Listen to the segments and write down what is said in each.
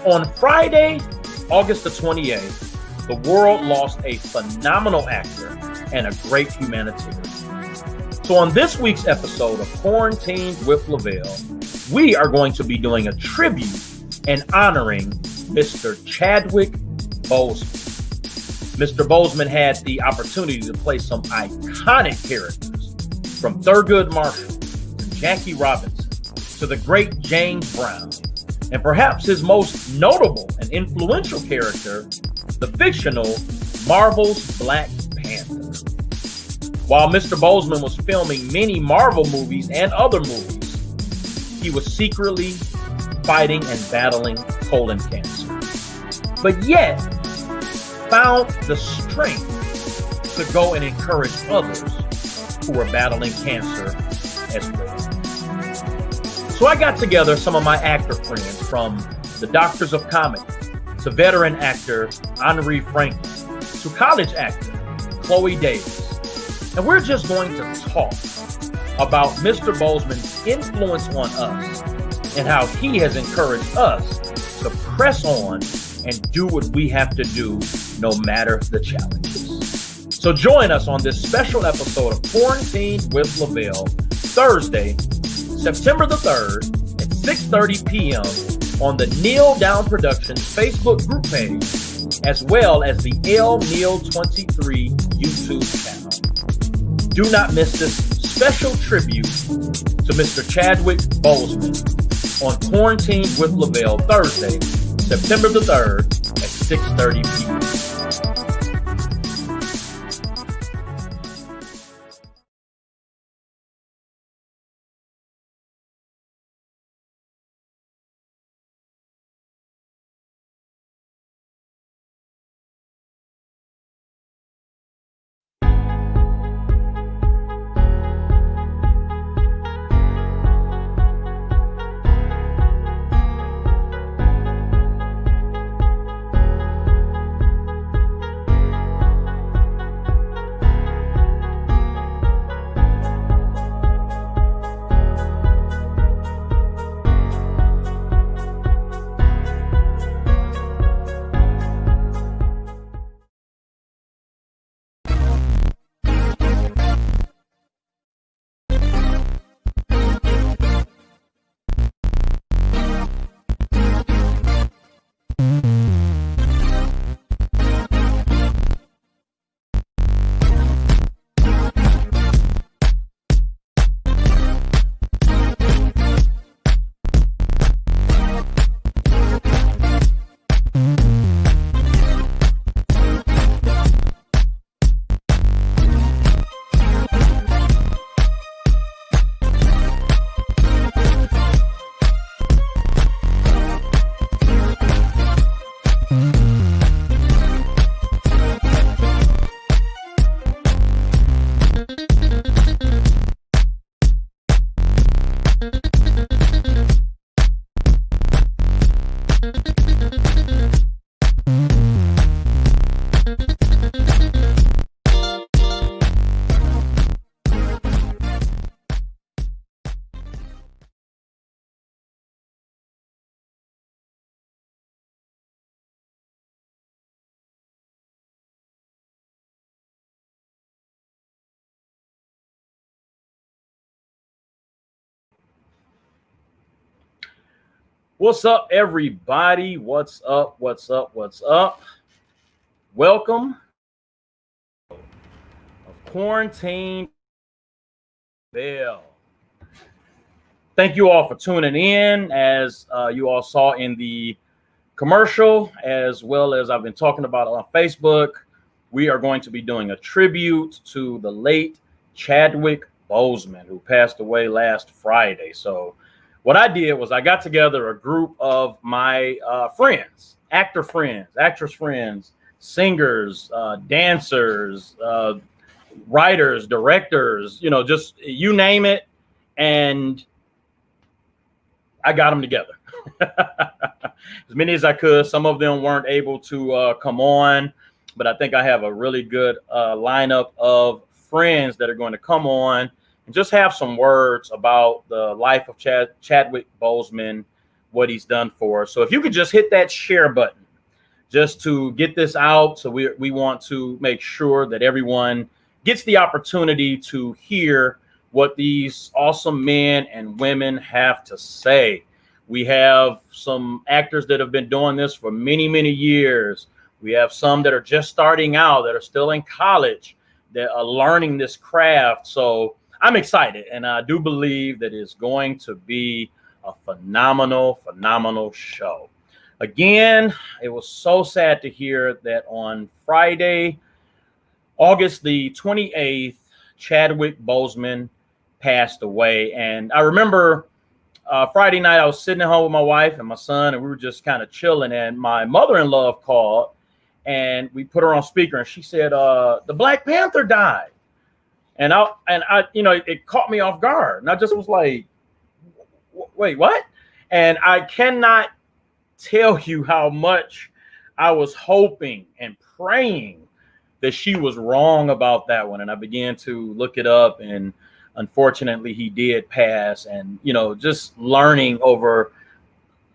On Friday, August the 28th, the world lost a phenomenal actor and a great humanitarian. So on this week's episode of Quarantined with Lavell, we are going to be doing a tribute and honoring Mr. Chadwick Boseman. Mr. Boseman had the opportunity to play some iconic characters, from Thurgood Marshall to Jackie Robinson to the great James Brown, and perhaps his most notable and influential character, the fictional Marvel's Black Panther. While Mr. Boseman was filming many Marvel movies and other movies, he was secretly fighting and battling colon cancer, but yet found the strength to go and encourage others who are battling cancer as well. So I got together some of my actor friends, from the Doctors of Comedy to veteran actor Henri Franklin to college actor Chloe Davis. And we're just going to talk about Mr. Boseman's influence on us and how he has encouraged us to press on and do what we have to do no matter the challenges. So join us on this special episode of Quarantined with Lavell, Thursday, September the 3rd at 6:30 p.m. on the Kneel Down Productions Facebook group page, as well as the L Neil 23 YouTube channel. Do not miss this special tribute to Mr. Chadwick Boseman on Quarantined with Lavell, Thursday, September the 3rd at 6:30 p.m. What's up, everybody? What's up? What's up? What's up? Welcome of Quarantine Bell. Thank you all for tuning in. As you all saw in the commercial, as well as I've been talking about on Facebook, we are going to be doing a tribute to the late Chadwick Boseman, who passed away last Friday. So what I did was I got together a group of my friends, actor friends, actress friends, singers, dancers, writers, directors, just you name it. And I got them together as many as I could. Some of them weren't able to come on, but I think I have a really good lineup of friends that are going to come on and just have some words about the life of Chadwick Boseman, what he's done for us. So if you could just hit that share button just to get this out. So we want to make sure that everyone gets the opportunity to hear what these awesome men and women have to say. We have some actors that have been doing this for many, many years. We have some that are just starting out, that are still in college, that are learning this craft. So I'm excited, and I do believe that it's going to be a phenomenal show. Again, it was so sad to hear that on Friday, August the 28th, Chadwick Boseman passed away. And I remember Friday night, I was sitting at home with my wife and my son, and we were just kind of chilling. And my mother-in-law called, and we put her on speaker, and she said, the Black Panther died. And I, it caught me off guard. And I just was like, wait, what? And I cannot tell you how much I was hoping and praying that she was wrong about that one. And I began to look it up, and unfortunately he did pass. And, just learning over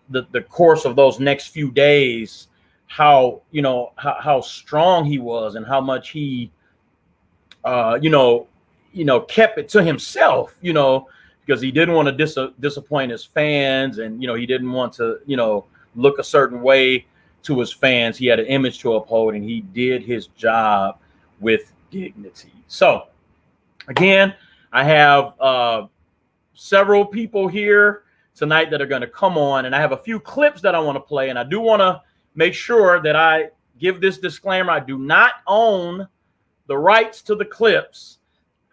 the course of those next few days, how strong he was and how much he, kept it to himself, because he didn't want to disappoint his fans. And, he didn't want to, look a certain way to his fans. He had an image to uphold, and he did his job with dignity. So again, I have several people here tonight that are going to come on, and I have a few clips that I want to play. And I do want to make sure that I give this disclaimer. I do not own the rights to the clips.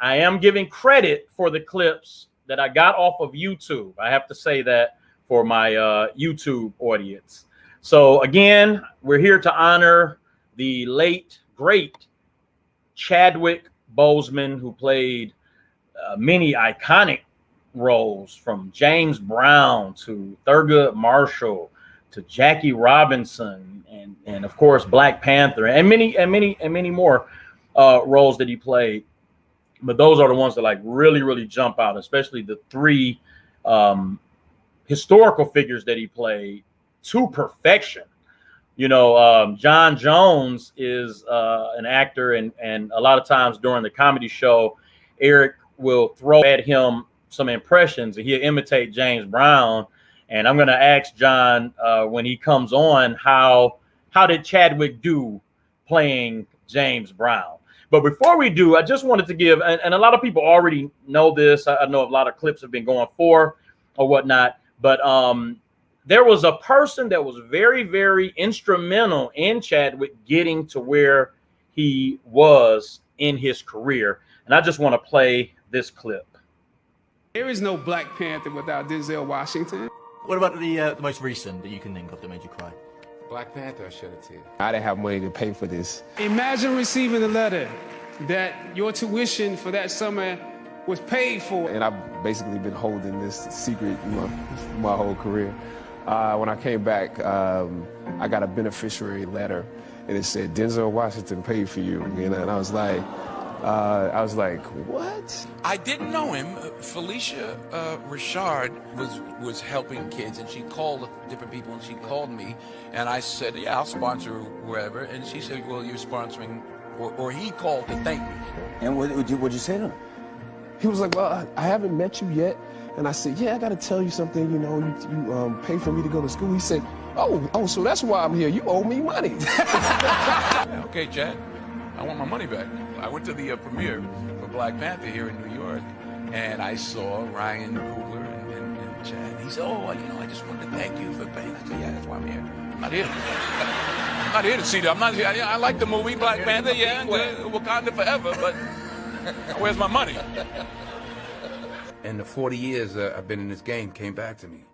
I am giving credit for the clips that I got off of YouTube. I have to say that for my YouTube audience. So again, we're here to honor the late, great Chadwick Boseman, who played many iconic roles, from James Brown to Thurgood Marshall to Jackie Robinson, and of course Black Panther, and many more roles that he played. But those are the ones that really jump out, especially the three historical figures that he played to perfection. John Jones is an actor, and a lot of times during the comedy show, Eric will throw at him some impressions, and he'll imitate James Brown. And I'm going to ask John when he comes on, how did Chadwick do playing James Brown? But before we do, I just wanted to give, and a lot of people already know this. I know a lot of clips have been going for or whatnot, but there was a person that was very, very instrumental in Chadwick getting to where he was in his career. And I just want to play this clip. There is no Black Panther without Denzel Washington. What about the most recent that you can think of that made you cry? Black Panther, I shed a tear. I didn't have money to pay for this. Imagine receiving a letter that your tuition for that summer was paid for. And I've basically been holding this secret my whole career. When I came back, I got a beneficiary letter, and it said Denzel Washington paid for you. And I was like, what? I didn't know him. Felicia Richard was helping kids, and she called different people, and she called me, and I said, yeah, I'll sponsor wherever. And she said, well, you're sponsoring, or he called to thank me. And what'd you say to him? He was like, well, I haven't met you yet. And I said, yeah, I got to tell you something. You pay for me to go to school. He said, oh, so that's why I'm here. You owe me money. Okay, Chad, I want my money back. I went to the premiere for Black Panther here in New York, and I saw Ryan Coogler and Chad. He said, I just wanted to thank you for paying. I said, yeah, that's why I'm here. I'm not here to see that. I'm not here. I like the movie Black Panther, yeah, Wakanda forever, but where's my money? And the 40 years I've been in this game came back to me.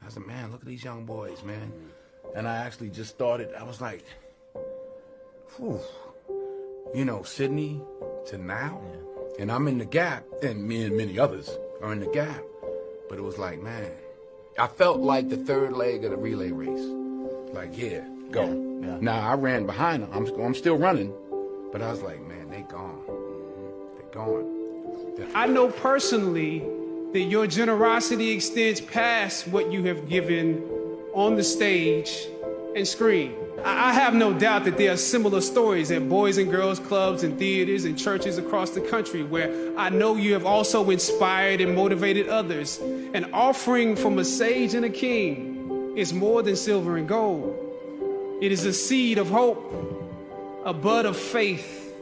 I said, man, look at these young boys, man. And I actually just started, I was like, whew. Sydney to now, and I'm in the gap, and me and many others are in the gap. But it was like, man, I felt like the third leg of the relay race. Like, yeah, go. Yeah. Now I ran behind them. I'm still running, but I was like, man, they gone. They're gone. I know personally that your generosity extends past what you have given on the stage, and screen. I have no doubt that there are similar stories at boys and girls clubs and theaters and churches across the country where I know you have also inspired and motivated others. An offering from a sage and a king is more than silver and gold. It is a seed of hope, a bud of faith.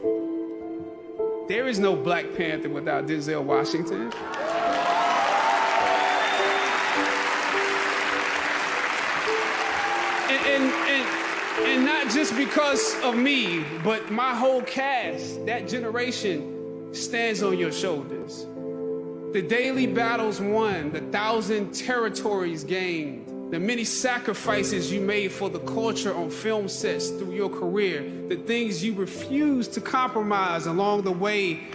There is no Black Panther without Denzel Washington. And not just because of me, but my whole cast, that generation stands on your shoulders. The daily battles won, the 1,000 territories gained, the many sacrifices you made for the culture on film sets through your career, the things you refused to compromise along the way,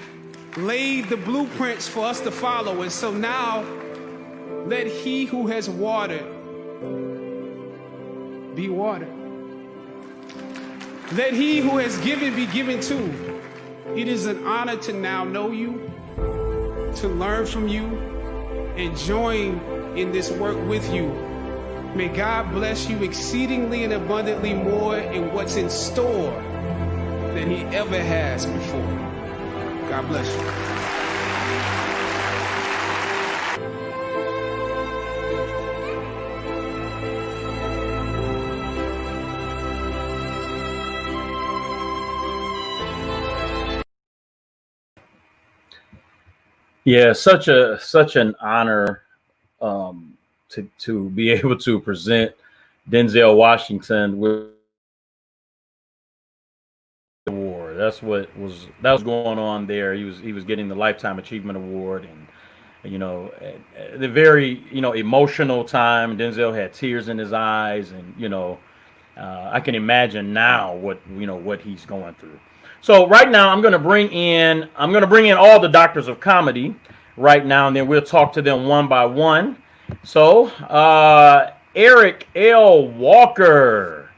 laid the blueprints for us to follow. And so now, let he who has watered be watered. Let he who has given be given too. It is an honor to now know you, to learn from you, and join in this work with you. May God bless you exceedingly and abundantly more in what's in store than he ever has before. God bless you. Yeah, such an honor to be able to present Denzel Washington with the award. That was going on there. He was getting the Lifetime Achievement Award, and the very emotional time. Denzel had tears in his eyes, and I can imagine now what he's going through. So right now I'm going to bring in all the doctors of comedy right now, and then we'll talk to them one by one. So Eric L. Walker,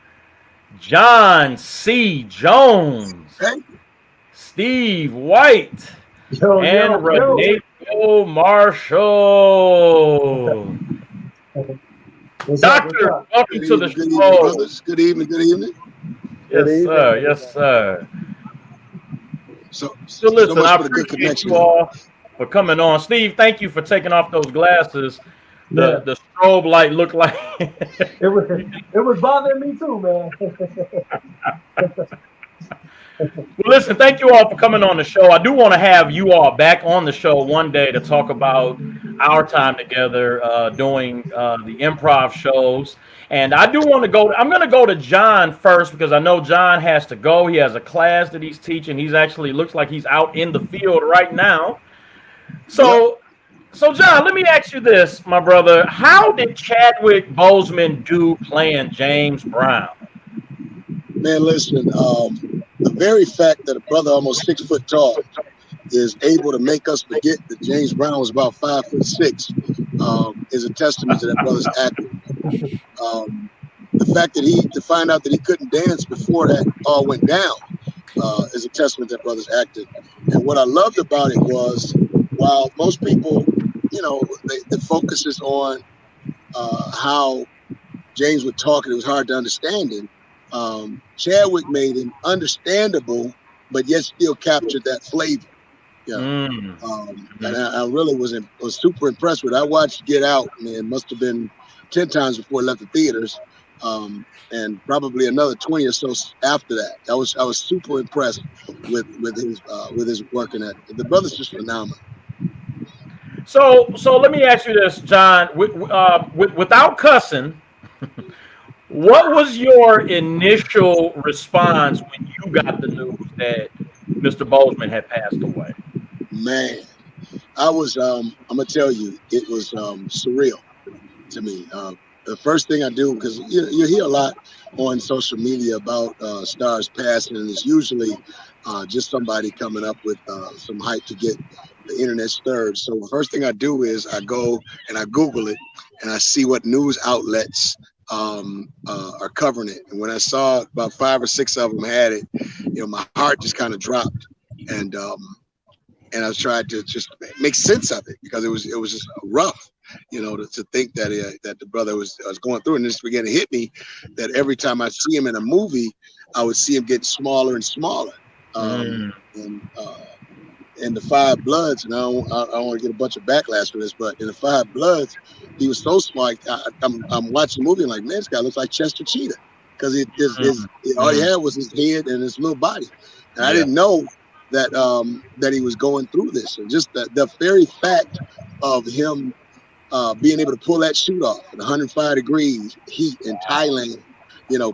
John C. Jones, Steve White, and Renato Marshall. Doctor, welcome to the show. Good evening. Good evening. Yes, sir. Yes, sir. So listen, I appreciate you all for coming on. Steve, thank you for taking off those glasses. The strobe light looked like it was bothering me too, man. Well, listen, thank you all for coming on the show. I do want to have you all back on the show one day to talk about our time together doing the improv shows. And I do want to go. I'm going to go to John first because I know John has to go. He has a class that he's teaching. He's actually looks like he's out in the field right now. So John, let me ask you this, my brother. How did Chadwick Boseman do playing James Brown? Man, listen. The very fact that a brother almost 6 foot tall is able to make us forget that James Brown was about 5'6" is a testament to that brother's acting. The fact that to find out that he couldn't dance before that all went down is a testament to that brother's acting. And what I loved about it was, while most people, the focus is on how James would talk and it was hard to understand him, Chadwick made him understandable, but yet still captured that flavor. Yeah, and I really was super impressed with it. I watched Get Out, man, must have been 10 times before it left the theaters, and probably another 20 or so after that. I was super impressed with his work in that. The brother's just phenomenal. So let me ask you this, John. Without cussing, what was your initial response when you got the news that Mr. Boseman had passed away? Man, I was, I'm gonna tell you, it was surreal to me. The first thing I do, because you hear a lot on social media about stars passing, and it's usually just somebody coming up with some hype to get the internet stirred. So the first thing I do is I go and I Google it, and I see what news outlets are covering it. And when I saw about 5 or 6 of them had it, my heart just kind of dropped, and I was trying to just make sense of it because it was just rough. to think that that the brother was going through, and this began to hit me that every time I see him in a movie, I would see him get smaller and smaller. In the Five Bloods, and I don't want to get a bunch of backlash for this, but in the Five Bloods, he was so smart. I'm watching the movie and like, man, this guy looks like Chester Cheetah, because all he had was his head and his little body, and I didn't know that he was going through this. And just the very fact of him being able to pull that shoot off at 105 degrees heat in Thailand,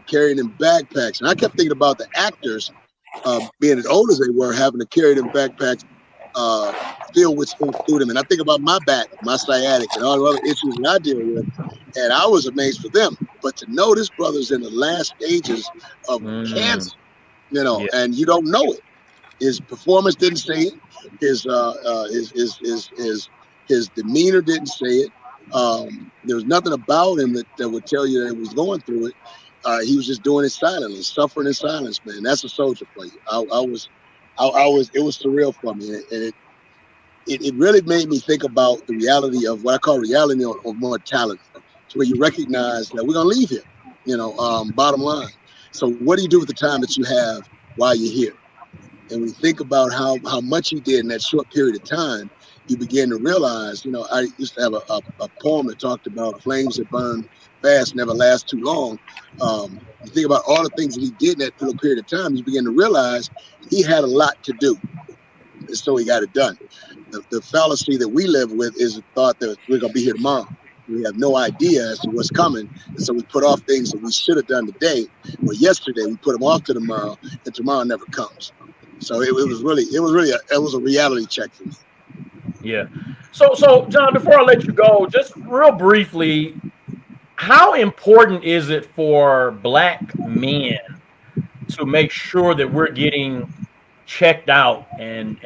carrying in backpacks, and I kept thinking about the actors being as old as they were, having to carry them backpacks filled with food through them. And I think about my back, my sciatic, and all the other issues that I deal with, and I was amazed for them. But to know this brother's in the last stages of cancer, and you don't know it. His performance didn't say it. His demeanor didn't say it. There was nothing about him that would tell you that he was going through it. He was just doing it silently, suffering in silence, man. That's a soldier for you. It was surreal for me, and it really made me think about the reality of what I call reality of mortality, to where you recognize that we're gonna leave here. Bottom line. So what do you do with the time that you have while you're here? And when you think about how much he did in that short period of time, you begin to realize. I used to have a poem that talked about flames that burn fast never last too long. You think about all the things that he did in that little period of time, you begin to realize he had a lot to do, and so he got it done. The fallacy that we live with is the thought that we're going to be here tomorrow. We have no idea as to what's coming, and so we put off things that we should have done today or yesterday. We put them off to tomorrow, and tomorrow never comes. So it was a reality check for me. Yeah. So John, before I let you go, just real briefly, how important is it for Black men to make sure that we're getting checked out and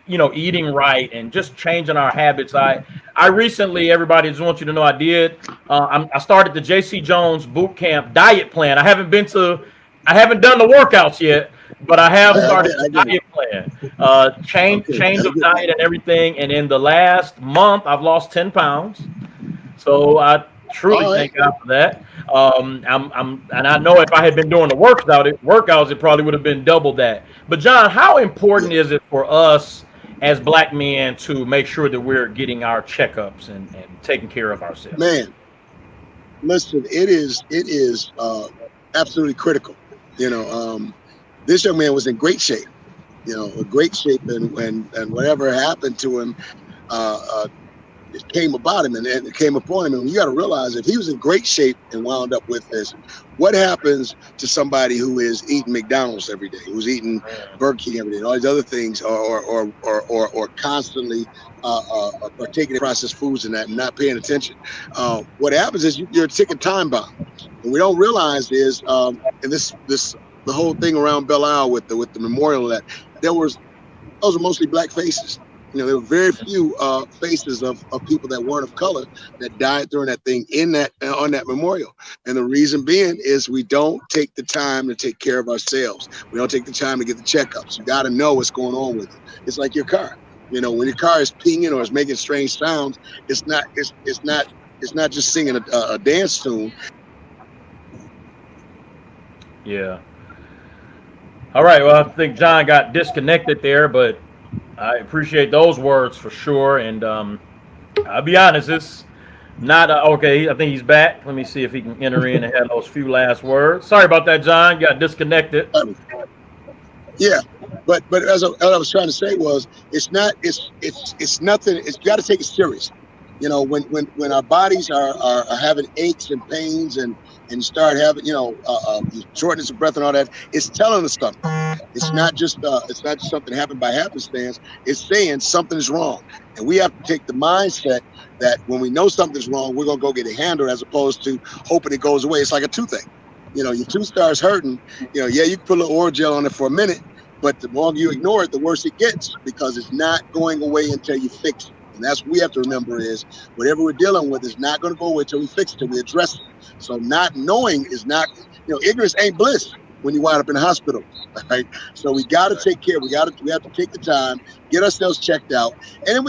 eating right and just changing our habits? I recently, everybody, just want you to know, I started the JC Jones boot camp diet plan. I haven't done the workouts yet, but I have started the diet plan, change of diet and everything. And in the last month, I've lost 10 pounds. So I truly thank God for that. And I know if I had been doing the workouts, it probably would have been double that. But John, how important is it for us as Black men to make sure that we're getting our checkups and taking care of ourselves? Man, listen, it is absolutely critical. This young man was in great shape, and whatever happened to him, it came about him and it came upon him. And you got to realize, if he was in great shape and wound up with this, what happens to somebody who is eating McDonald's every day, who's eating Burger King every day, and all these other things, or constantly partaking in processed foods and that, and not paying attention? What happens is you're a ticking time bomb. And we don't realize is, and the whole thing around Belle Isle with the memorial, that those are mostly Black faces. There were very few faces of people that weren't of color that died during that thing on that memorial. And the reason being is we don't take the time to take care of ourselves. We don't take the time to get the checkups. You got to know what's going on with it. It's like your car. When your car is pinging or is making strange sounds, it's not just singing a dance tune. Yeah. All right. Well, I think John got disconnected there, but I appreciate those words for sure. And I'll be honest, it's not okay. I think he's back. Let me see if he can enter in and have those few last words. Sorry about that, John. Got disconnected. Yeah, but as I was trying to say was, it's nothing. You got to take it serious. When our bodies are having aches and pains and start having shortness of breath and all that, it's telling us something. It's not just something happened by happenstance. It's saying something is wrong, and we have to take the mindset that when we know something's wrong, we're gonna go get it handled, as opposed to hoping it goes away. It's like a toothache. Your tooth starts hurting. You can put a little oral gel on it for a minute, but the longer you ignore it, the worse it gets, because it's not going away until you fix it. And that's what we have to remember is, whatever we're dealing with is not going to go away until we fix it, until we address it. So not knowing is not, ignorance ain't bliss when you wind up in the hospital, right? So we got to take care. We have to take the time, get ourselves checked out. And then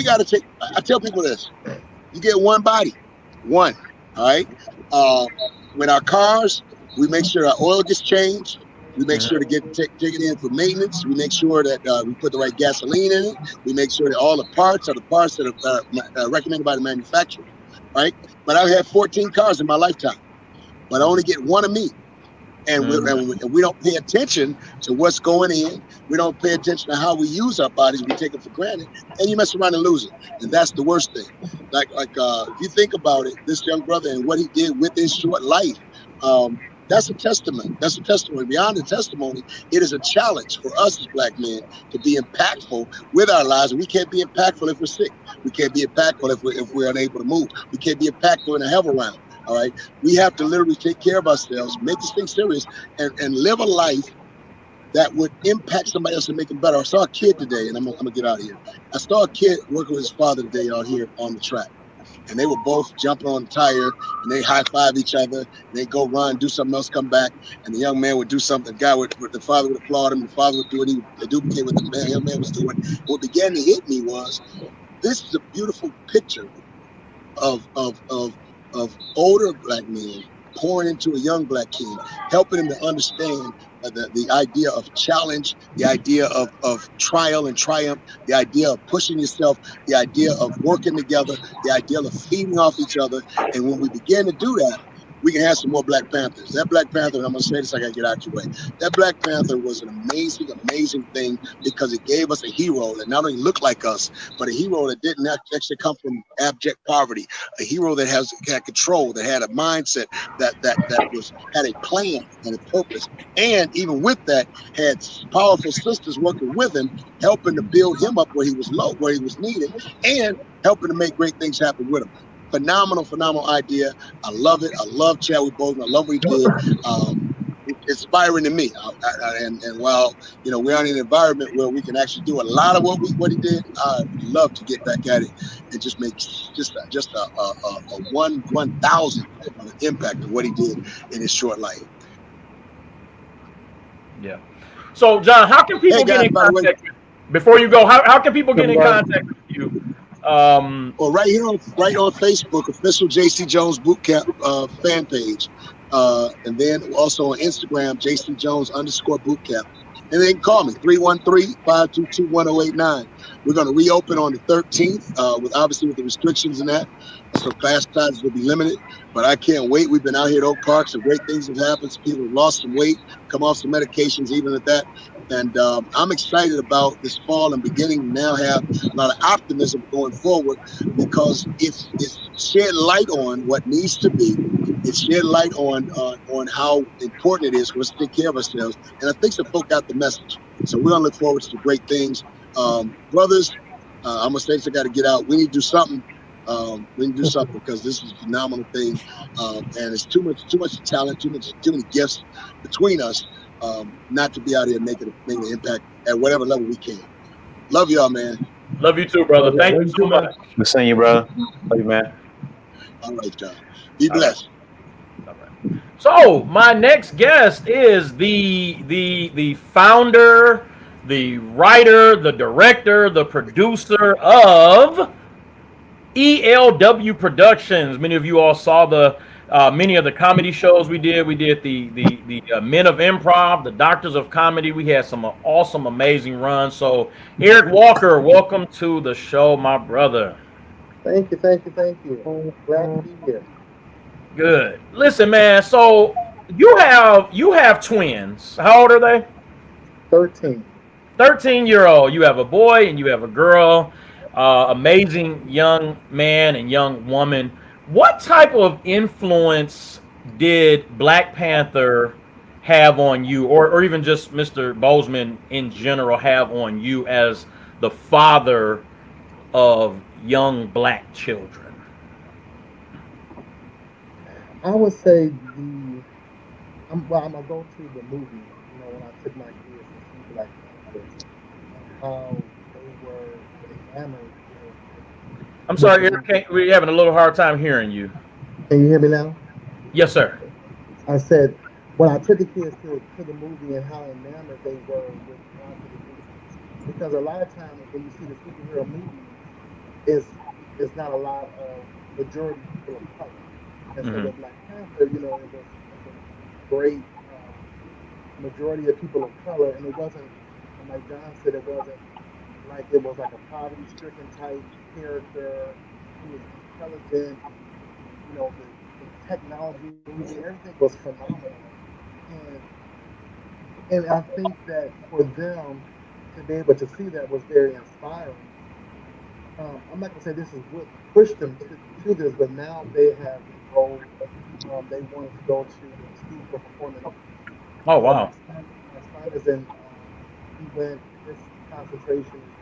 I tell people this, You get one body, one. All right. With our cars, we make sure our oil gets changed. We make sure to take it in for maintenance. We make sure that we put the right gasoline in it. We make sure that all the parts are the parts that are recommended by the manufacturer, right? But I've had 14 cars in my lifetime, but I only get one of me. And we don't pay attention to what's going in. We don't pay attention to how we use our bodies. We take it for granted, and you mess around and lose it. And that's the worst thing. Like if you think about it, this young brother and what he did with his short life, that's a testament. That's a testimony. Beyond the testimony, it is a challenge for us as black men to be impactful with our lives. And we can't be impactful if we're sick. We can't be impactful if we're unable to move. We can't be impactful in a health around. All right, we have to literally take care of ourselves, make this thing serious, and live a life that would impact somebody else and make them better. I saw a kid today, and I'm gonna get out of here. I saw a kid working with his father today out here on the track, and they were both jumping on the tire, and they high five each other. And they go run, do something else, come back, and the young man would do something. The father would applaud him. The father would do what he duplicate what the young man was doing. What began to hit me was, this is a beautiful picture of older black men pouring into a young black kid, helping him to understand the idea of challenge, the idea of trial and triumph, the idea of pushing yourself, the idea of working together, the idea of feeding off each other. And when we begin to do that, we can have some more Black Panthers. That Black Panther, and I'm going to say this, I got to get out your way. That Black Panther was an amazing, amazing thing because it gave us a hero that not only looked like us, but a hero that didn't actually come from abject poverty, a hero that had control, that had a mindset, that had a plan and a purpose. And even with that, had powerful sisters working with him, helping to build him up where he was low, where he was needed, and helping to make great things happen with him. Phenomenal idea. I love it. I love Chadwick Boseman. I love what he did. It's inspiring to me. And while we're in an environment where we can actually do a lot of what he did, I'd love to get back at it and just make just a 1,000 of an impact of what he did in his short life. Yeah. So, John, how can people get in contact with you? Before you go, how can people get in contact with you? Well, right here on Facebook, official JC Jones Bootcamp fan page, and then also on Instagram, JC Jones _bootcamp. And then call me 313-522-1089. We're going to reopen on the 13th, with the restrictions and that. So class sizes will be limited, but I can't wait. We've been out here at Oak Park. Some great things have happened. Some people have lost some weight, come off some medications, even at that. And I'm excited about this fall and beginning to now have a lot of optimism going forward because it's shed light on what needs to be. It's shed light on how important it is for us to take care of ourselves. And I think some folk got the message. So we're going to look forward to great things. Brothers, I'm going to say this, I got to get out. We need to do something. We need to do something because this is a phenomenal thing. And it's too much talent, too many gifts between us not to be out here making an impact at whatever level we can. Love y'all, man. Love you too, brother. Thank you so much. Good seeing you, brother. Love you, man. All right, John. Be blessed. All right. So my next guest is the founder, the writer, the director, the producer of ELW Productions. Many of you all saw many of the comedy shows we did. We did the Men of Improv, the Doctors of Comedy. We had some awesome, amazing runs. So Eric Walker, welcome to the show, my brother. Thank you. Glad to be here. Good. Listen, man. So you have twins. How old are they? 13. 13-year-old. You have a boy and you have a girl. Amazing young man and young woman. What type of influence did Black Panther have on you, or even just Mr. Boseman in general have on you as the father of young Black children? I would say I'm gonna go to the movie. When I took my kids to see Black Panther, how they were enamored. I'm sorry, Eric, we're having a little hard time hearing you. Can you hear me now? Yes, sir. I said when I took the kids to the movie and how enamored they were with because a lot of times when you see the superhero movies, it's not a lot of majority people of color. And so Mm-hmm. with Black Panther, it was a great majority of people of color, and it wasn't, like John said, it wasn't like it was like a poverty-stricken type character. He was intelligent. The technology in the movie, everything was phenomenal, and and I think that for them to be able to see that was very inspiring. I'm not gonna say this is what pushed them to this, but now they have enrolled. They wanted to go to the School for Performing Arts. Oh So wow. my son is in. He went. His concentration is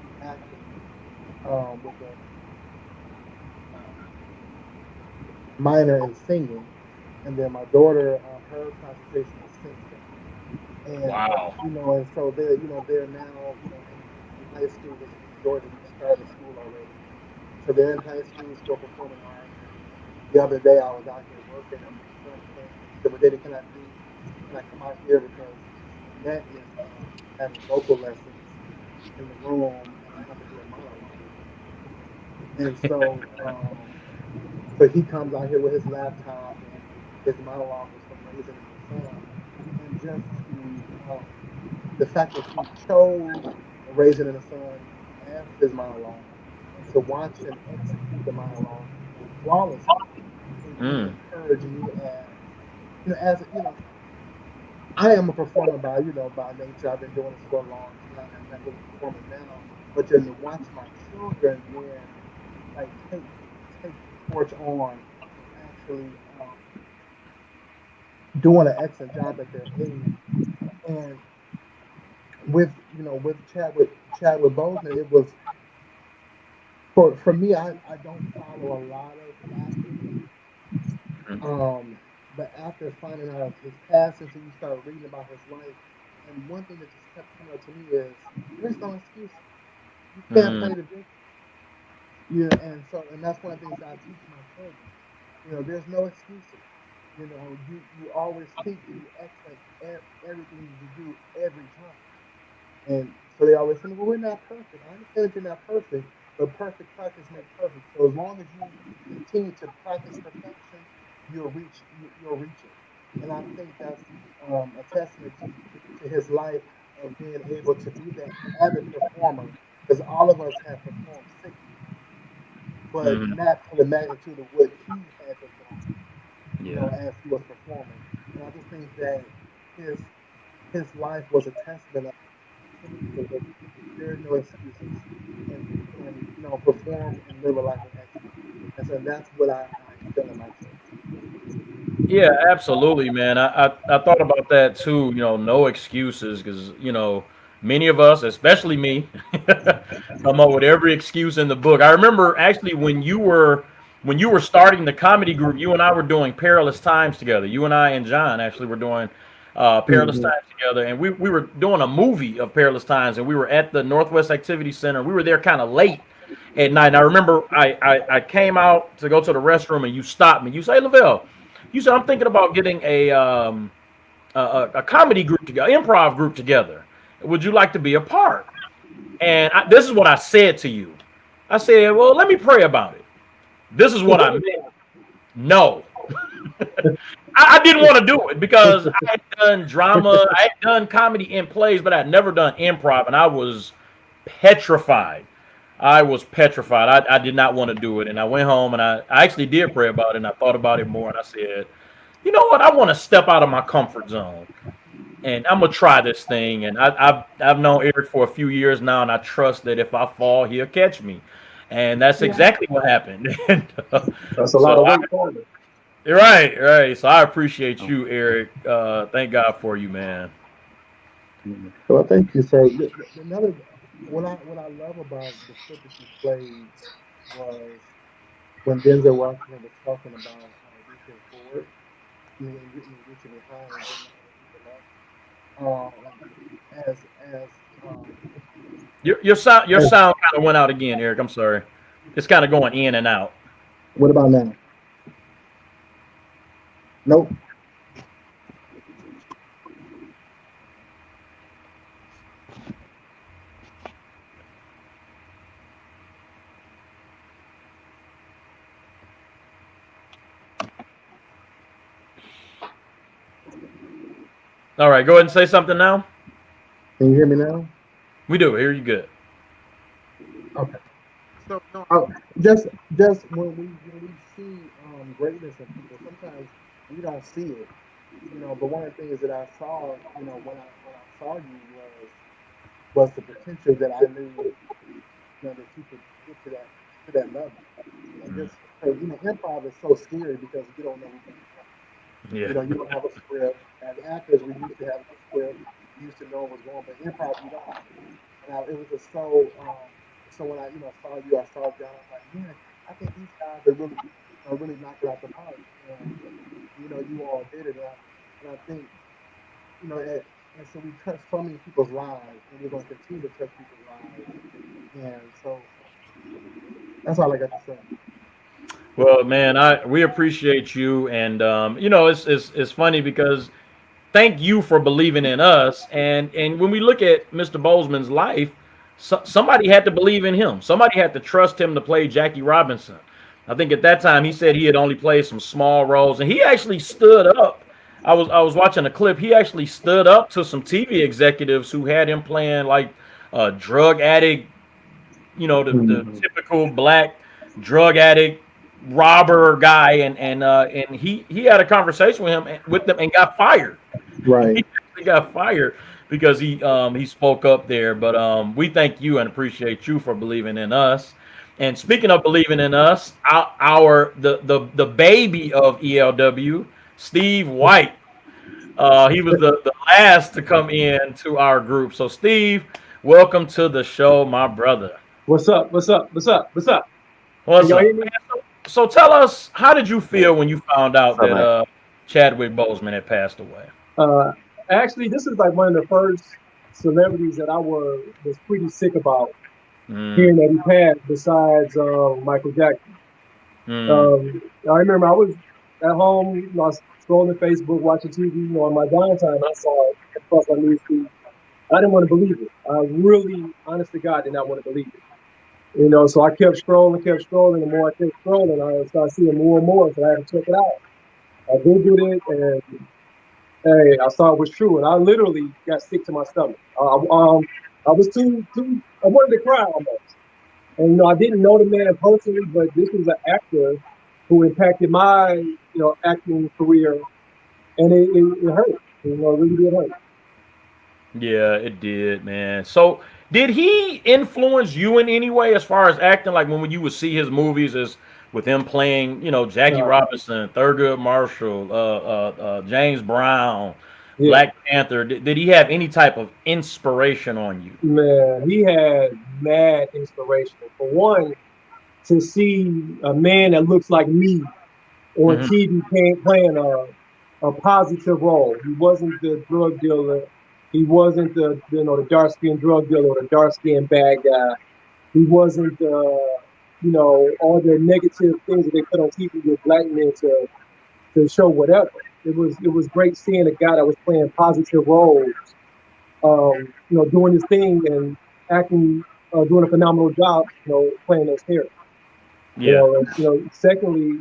in acting with a minor in singing, and then my daughter, her concentration is sensing. And Wow. and so they're now in high school, which is Georgia. We started school already, so they're in high school for performing arts. And the other day I was out here working, and my son came and he said, "Well, Daddy, can I come out here because Annette is having vocal lessons in the room, and I have to do a monologue with her." And so he comes out here with his laptop, and his monologue was from Raising in the Sun, and just the fact that he chose Raising in the Sun as his monologue, and to watch him execute the monologue flawlessly, it just Mm. encouraged me as I am a performer by nature. I've been doing this for a long time. I'm not really performing now, but then to watch my children then like take the torch on and actually doing an excellent job at their age. And with Chadwick Boseman, it was for me. I don't follow a lot of actors, um, but after finding out of his passing, so you start reading about his life, and one thing that just kept coming up to me is there's no excuses. You can't Mm. play the victim. Yeah, and that's one of the things that I teach my children. There's no excuses. You always think to be excellent at everything that you do every time. And so they always say, well, we're not perfect. I understand that you're not perfect, but perfect practice makes perfect. So as long as you continue to practice perfection, you'll reach it. And I think that's a testament to his life of being able to be that avid performer, because all of us have performed sickly, but Mm. not to the magnitude of what he had performed, Yeah. as he was performing. And I just think that his his life was a testament of continue to work. There is no excuses, and perform and live a life of excellence. And so that's what I instill in my children. Yeah, absolutely, man. I thought about that too. No excuses, because many of us, especially me, come up with every excuse in the book. I remember actually when you were starting the comedy group, you and I were doing Perilous Times together. You and I and John actually were doing Perilous Mm-hmm. Times together, and we were doing a movie of Perilous Times, and we were at the Northwest Activity Center. We were there kind of late at night. And I remember I came out to go to the restroom, and you stopped me. You say, Lavelle. You said, I'm thinking about getting a comedy group together, improv group together. Would you like to be a part? And this is what I said to you. I said, well, let me pray about it. This is what I meant. No. I didn't want to do it because I had done drama, I had done comedy in plays, but I had never done improv, and I was petrified. I was petrified. I did not want to do it. And I went home and I actually did pray about it, and I thought about it more, and I said, you know what? I want to step out of my comfort zone, and I'm gonna try this thing. And I've known Eric for a few years now, and I trust that if I fall, he'll catch me. And that's Yeah. exactly what happened. And, That's a lot so of weight for me. right, right. So I appreciate you, Eric. Thank God for you, man. Well, thank you, sir. Another what I love about the clip that you played was when Denzel Washington was talking about reaching forward. Reaching behind and then reaching up. As Your as sound kind of went out again, Eric. I'm sorry. It's kind of going in and out. what about now? Nope. All right, go ahead and say something now. Can you hear me now? We do. Hear you good. Okay. So no, just when we see greatness in people, sometimes we don't see it, But one of the things that I saw, when I saw you was the potential that I knew, that you could get to that level. And just because improv is so scary because you don't know what's going to happen. Yeah. You don't have a script. As actors, we used to have a script. We used to know what was going, but improv you don't. It was just so. So when I saw you, I saw John. I was like, man, I think these guys are really knocking out the park. And you all did it. And I think and so we touched so many people's lives, and we're going to continue to touch people's lives. And so that's all I got to say. Well, man, we appreciate you, and it's funny because thank you for believing in us, and when we look at Mr. Boseman's life, somebody had to believe in him. Somebody had to trust him to play Jackie Robinson. I think at that time he said he had only played some small roles, and he actually stood up. I was watching a clip. He actually stood up to some TV executives who had him playing like a drug addict, the typical black drug addict robber guy, and he had a conversation with them and got fired. Right. He got fired because he spoke up there. But we thank you and appreciate you for believing in us. And speaking of believing in us, the baby of ELW, Steve White, he was the last to come in to our group. So Steve, welcome to the show, my brother. What's up? What's up? What's up? What's up? What's up? So tell us, how did you feel when you found out that Chadwick Boseman had passed away? Actually, this is like one of the first celebrities that I was pretty sick about hearing that he passed, besides Michael Jackson. I remember I was at home, I was scrolling Facebook, watching TV, on my downtime. I saw it across my news feed. I didn't want to believe it. I really, honest to God, did not want to believe it. So I kept scrolling. The more I kept scrolling, I started seeing more and more, so I had to check it out. I Googled it, and hey, I saw it was true, and I literally got sick to my stomach. I was I wanted to cry almost. And, I didn't know the man personally, but this was an actor who impacted my, acting career, and it hurt. It really did hurt. Yeah, it did, man. So did he influence you in any way as far as acting? Like when you would see his movies as with him playing, Jackie Robinson, Thurgood Marshall, James Brown, Black Panther. Did he have any type of inspiration on you? Man, he had mad inspiration. For one, to see a man that looks like me on TV playing a positive role. He wasn't the drug dealer. He wasn't the the dark skinned drug dealer or the dark skinned bad guy. He wasn't all the negative things that they put on TV with black men to show whatever. It was great seeing a guy that was playing positive roles, doing his thing and acting, doing a phenomenal job, playing those characters. Yeah. Secondly,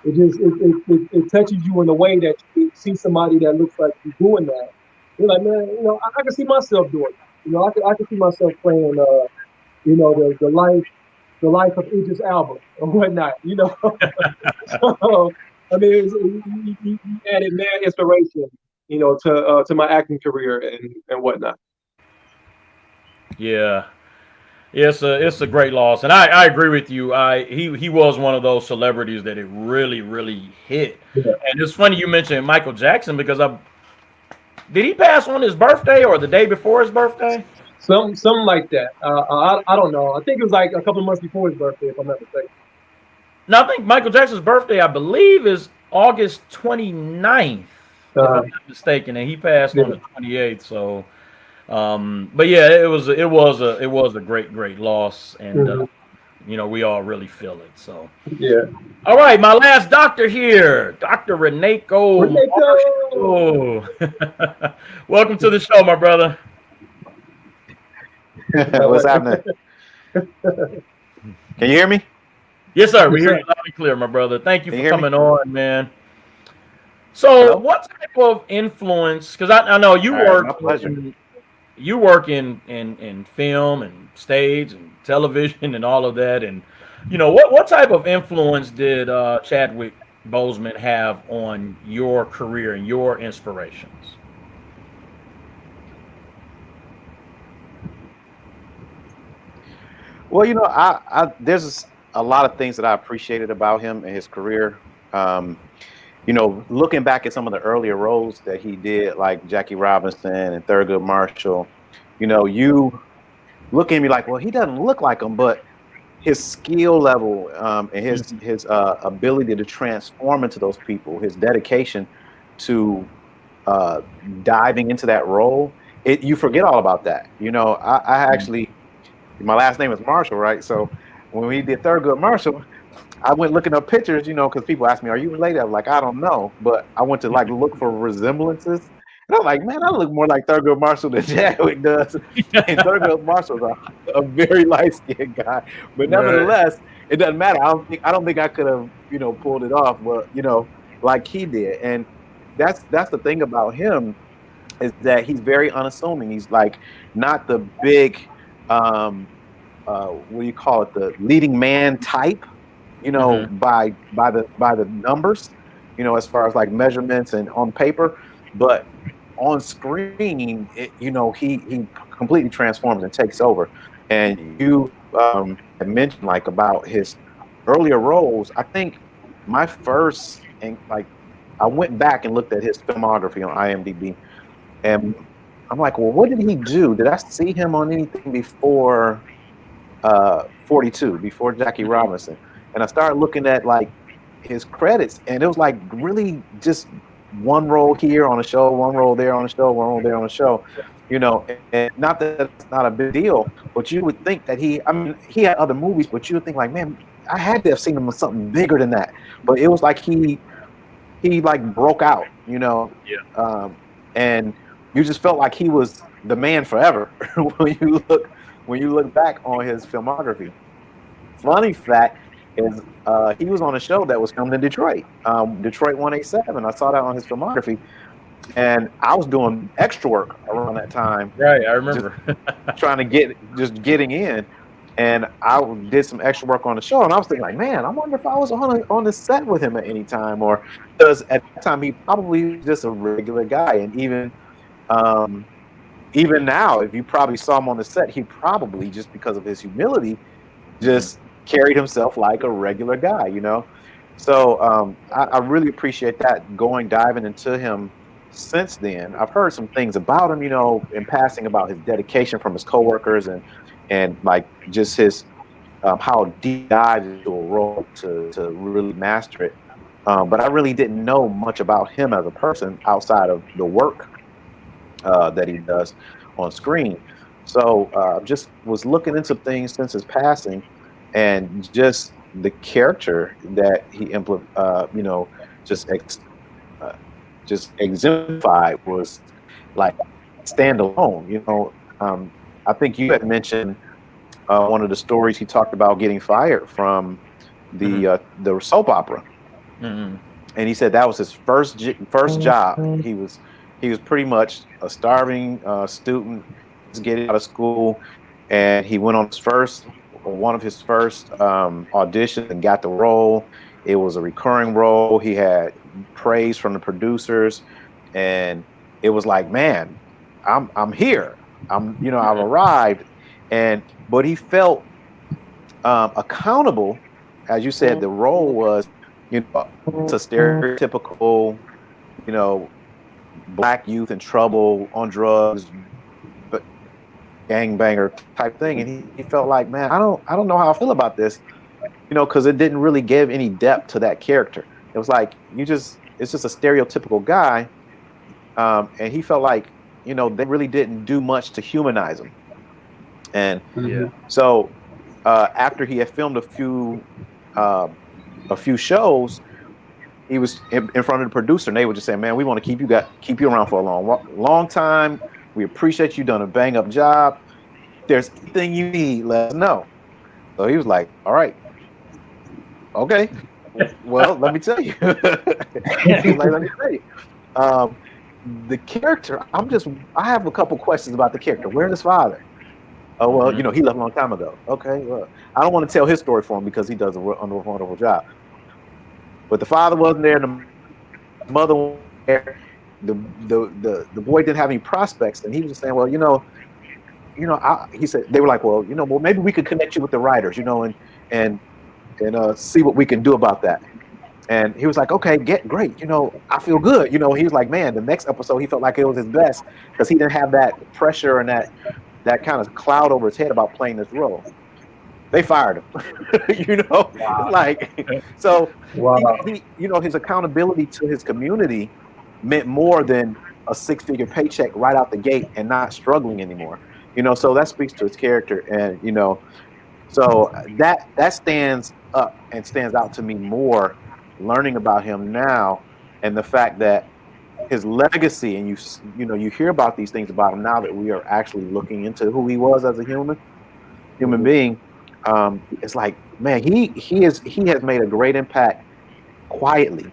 it touches you in a way that you see somebody that looks like you doing that. You're like, man, I can see myself doing it. I can see myself playing, the life of Idris Elba or whatnot. So, I mean, he added mad inspiration, to my acting career and whatnot. Yeah. It's a great loss, and I agree with you. He was one of those celebrities that it really, really hit. Yeah. And it's funny you mentioned Michael Jackson because did he pass on his birthday or the day before his birthday? Something like that. I don't know. I think it was like a couple of months before his birthday, if I'm not mistaken. No, I think Michael Jackson's birthday, I believe, is August 29th, if I'm not mistaken, and he passed on the 28th. So. But yeah, it was a great loss, and we all really feel it. So yeah. All right, my last doctor here, Dr. Reneko. Welcome to the show, my brother. What's happening? Can you hear me? Yes, sir. We hear you loud and clear, my brother. Thank you for coming on, man. So, Hello? what type of influence? Because I know you All right, work my pleasure. in film and stage and television and all of that, and what type of influence did Chadwick Boseman have on your career and your inspirations? Well, there's a lot of things that I appreciated about him and his career. Um, looking back at some of the earlier roles that he did, like Jackie Robinson and Thurgood Marshall, you look at me like, well, he doesn't look like him, but his skill level and his ability to transform into those people, his dedication to uh, diving into that role, you forget all about that. I actually, my last name is Marshall, right? So when we did Thurgood Marshall, I went looking up pictures, because people ask me, "Are you related?" I'm like, I don't know, but I went to like look for resemblances, and I'm like, man, I look more like Thurgood Marshall than Chadwick does. And Thurgood Marshall's a very light skinned guy, but Right. nevertheless, it doesn't matter. I don't think I could have pulled it off, but like he did, and that's the thing about him is that he's very unassuming. He's like not the big, um, what do you call it, the leading man type, Hmm. by the numbers, as far as like measurements and on paper, but on screen, he completely transforms and takes over. And you had mentioned like about his earlier roles. I think my first and like I went back and looked at his filmography on IMDb, and I'm like, well, what did he do? Did I see him on anything before 42, before Jackie Robinson? And I started looking at like his credits, and it was like really just one role here on a show, one role there on a show, one role there on a show. And not that it's not a big deal, but you would think that I mean, he had other movies, but you would think like, man, I had to have seen him in something bigger than that. But it was like he like broke out, Yeah. and you just felt like he was the man forever when you look back on his filmography. Funny fact is, he was on a show that was filmed in Detroit, Detroit 187. I saw that on his filmography, and I was doing extra work around that time, Right. I just remember. trying to getting in. And I did some extra work on the show, and I was thinking, like, man, I wonder if I was on the set with him at any time, or because at that time he probably was just a regular guy, and um, even now, if you probably saw him on the set, he probably, just because of his humility, just carried himself like a regular guy. So I really appreciate that, diving into him since then. I've heard some things about him, in passing, about his dedication from his coworkers, and like just his how deep dive into a role to really master it. But I really didn't know much about him as a person outside of the work that he does on screen. So just was looking into things since his passing, and just the character that he just uh, just exemplified was like standalone. I think you had mentioned one of the stories he talked about getting fired from the soap opera, Hmm. and he said that was his first job. He was pretty much a starving student, just getting out of school, and he went on one of his first auditions and got the role. It was a recurring role. He had praise from the producers, and it was like, man, I'm here. I've arrived, but he felt accountable. As you said, the role was, it's a stereotypical, you know, black youth in trouble on drugs, but gangbanger type thing, and he felt like, man, I don't know how I feel about this, because it didn't really give any depth to that character. It was like it's just a stereotypical guy, and he felt like, they really didn't do much to humanize him. And so after he had filmed uh, a few shows, he was in front of the producer, and they were just saying, "Man, we want to keep you around for a long time. We appreciate you done a bang up job. If there's anything you need, let us know." So he was like, "All right, okay." Well, let me tell you. Let me tell you. The character, I have a couple questions about the character. Where's his father? Oh, well, he left a long time ago. Okay, well, I don't want to tell his story for him because he does a wonderful job. But the father wasn't there, the mother wasn't there, the boy didn't have any prospects, and he was just saying, well, he said they were like, well, maybe we could connect you with the writers, and see what we can do about that. And he was like, okay, great. I feel good. He was like, man, the next episode, he felt like it was his best because he didn't have that pressure and that kind of cloud over his head about playing this role. They fired him. Wow. Like, so Wow. he, his accountability to his community meant more than a 6-figure paycheck right out the gate and not struggling anymore. So that speaks to his character. And, so that stands up and stands out to me more learning about him now, and the fact that his legacy, and you hear about these things about him now that we are actually looking into who he was as a human being. It's like, man, he has made a great impact quietly.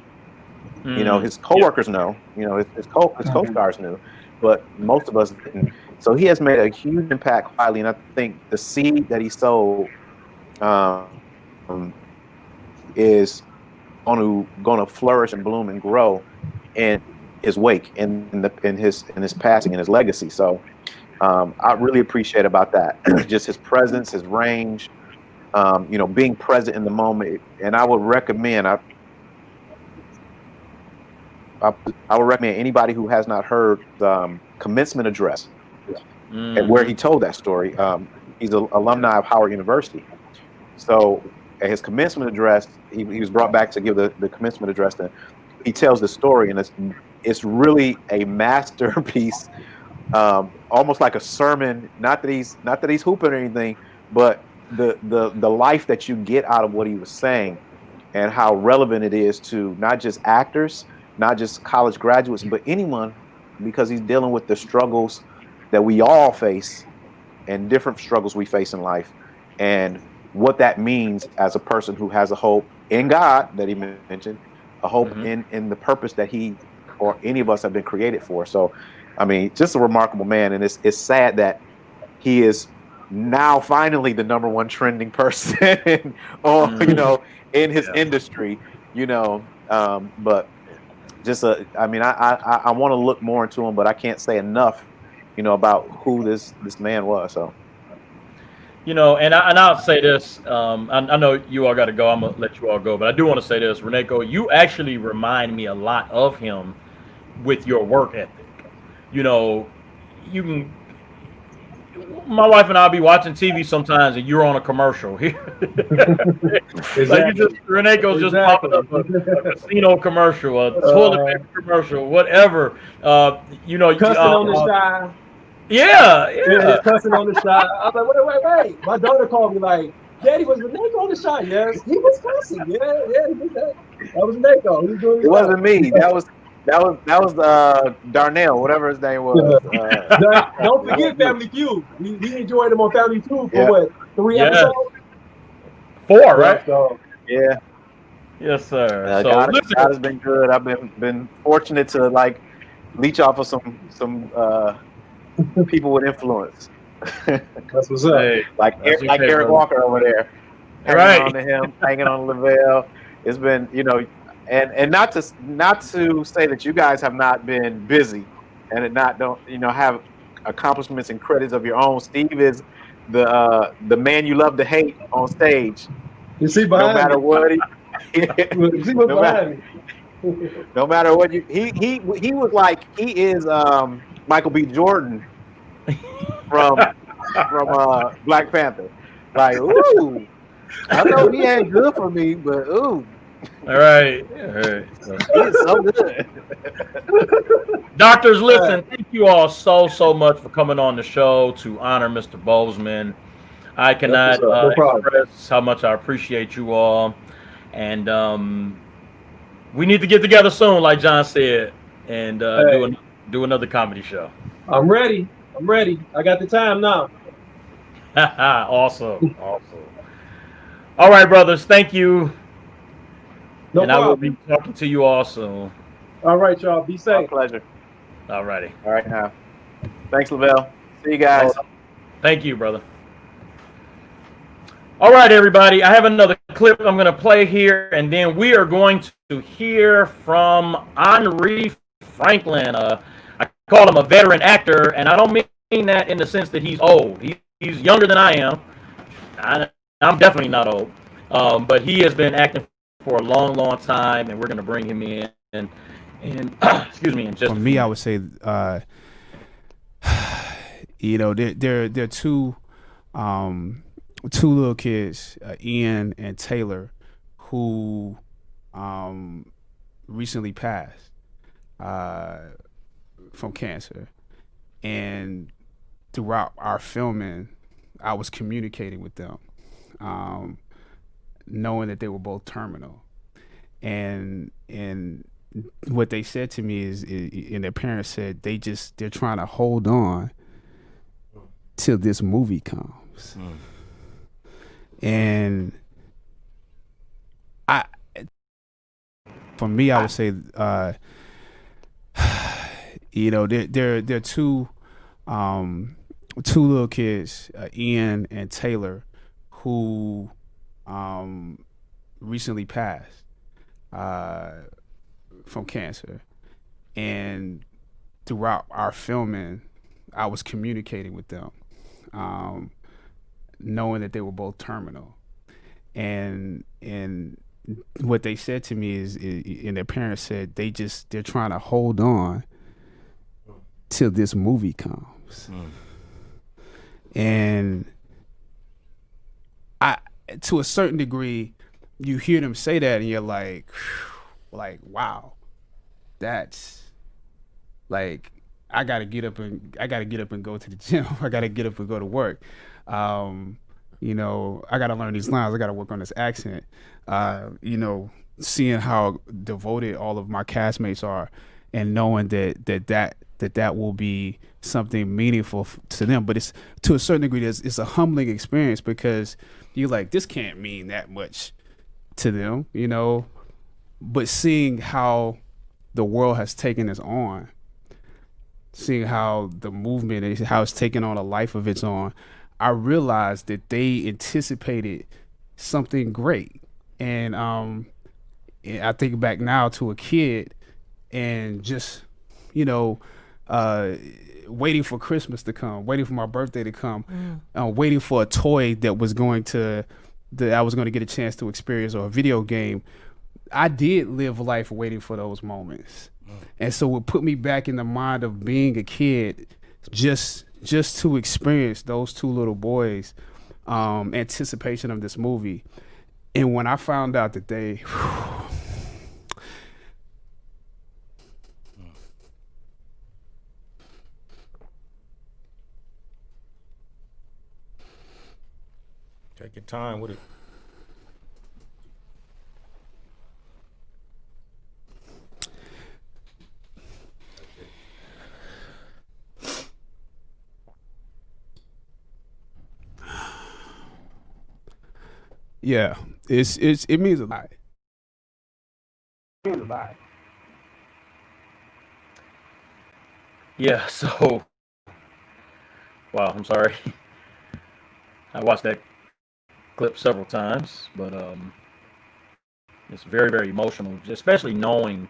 His coworkers know, his co-stars knew, but most of us didn't. So he has made a huge impact quietly, and I think the seed that he sowed is going to flourish and bloom and grow in his wake, in his passing and his legacy. So I really appreciate about that, just his presence, his range, being present in the moment. And I would recommend anybody who has not heard the commencement address and where he told that story. He's an alumni of Howard University. So at his commencement address, he was brought back to give the commencement address, and he tells the story, and it's really a masterpiece, almost like a sermon. Not that he's hooping or anything, but the life that you get out of what he was saying, and how relevant it is to not just actors, not just college graduates, but anyone, because he's dealing with the struggles that we all face and different struggles we face in life, and what that means as a person who has a hope in God that he mentioned, a hope in the purpose that he or any of us have been created for. So, I mean, just a remarkable man. And it's sad that he is now finally the #1 trending person or, in his industry, but just I want to look more into him, but I can't say enough, about who this man was. So. And I'll say this. I know you all got to go. I'm gonna let you all go, but I do want to say this, Reneko. You actually remind me a lot of him with your work ethic. You can. My wife and I'll be watching TV sometimes, and you're on a commercial here. Exactly. Like Reneko's just popping up a casino commercial, a toilet paper commercial, whatever. Cussing on the side. Yeah, cussing on the shot. I was like, wait. My daughter called me like, Daddy, was Reneko on the shot? Yes, he was cussing. Yeah, he was that. That was Reneko. It wasn't me. That was Darnell, whatever his name was. Don't forget Family Feud. We enjoyed him on Family Feud for what, 3 episodes? 4, right? So, yeah. Yes, sir. So God has been good. I've been fortunate to leech off of some people with influence. That's what's up. Like Eric Walker over there, hanging on to him, hanging on Lavell. It's been, and not to say that you guys have not been busy and don't have accomplishments and credits of your own. Steve is the man you love to hate on stage. You see behind no matter me. what You see what's behind me. No matter what he was like, he is Michael B. Jordan from Black Panther. Like, ooh, I know he ain't good for me, but ooh. All right. He's so good. Doctors, listen, thank you all so much for coming on the show to honor Mr. Boseman. I cannot express how much I appreciate you all. And we need to get together soon, like John said, and do another comedy show. I'm ready. I got the time now. Awesome. All right, brothers. Thank you. No and I will problem. be talking to you all soon. All right, y'all. Be My safe. pleasure. All righty. All right, now. Thanks, Lavell. See you guys. Oh, thank you, brother. All right, everybody. I have another clip I'm going to play here, and then we are going to hear from Henri Franklin. I call him a veteran actor, and I don't mean that in the sense that he's old. He's younger than I am. I'm definitely not old, but he has been acting for a long, long time, and we're going to bring him in. And excuse me, in just for me, I would say, they're two little kids, Ian and Taylor, who recently passed from cancer, and throughout our filming, I was communicating with them, knowing that they were both terminal, and what they said to me is, and their parents said, they're trying to hold on till this movie comes. And for me, I would say, they're two little kids, Ian and Taylor, who recently passed from cancer, and throughout our filming, I was communicating with them, knowing that they were both terminal, and what they said to me is, and their parents said, they're trying to hold on till this movie comes. And to a certain degree, you hear them say that, and you're like, wow, that's like, I gotta get up and go to the gym. I gotta get up and go to work. I gotta learn these lines. I gotta work on this accent. Seeing how devoted all of my castmates are, and knowing that will be something meaningful to them. But it's, to a certain degree, it's a humbling experience, because you're like, this can't mean that much to them, But seeing how the world has taken us on, seeing how the movement is, how it's taken on a life of its own, I realized that they anticipated something great. And I think back now to a kid, and just, waiting for Christmas to come, waiting for my birthday to come, waiting for a toy that I was going to get a chance to experience, or a video game. I did live life waiting for those moments. And so it put me back in the mind of being a kid, just to experience those two little boys' anticipation of this movie. And when I found out that they take your time with it. Yeah, it means a lot. It means a lot. Yeah, so, wow, I'm sorry. I watched that clip several times, but it's very, very emotional, especially knowing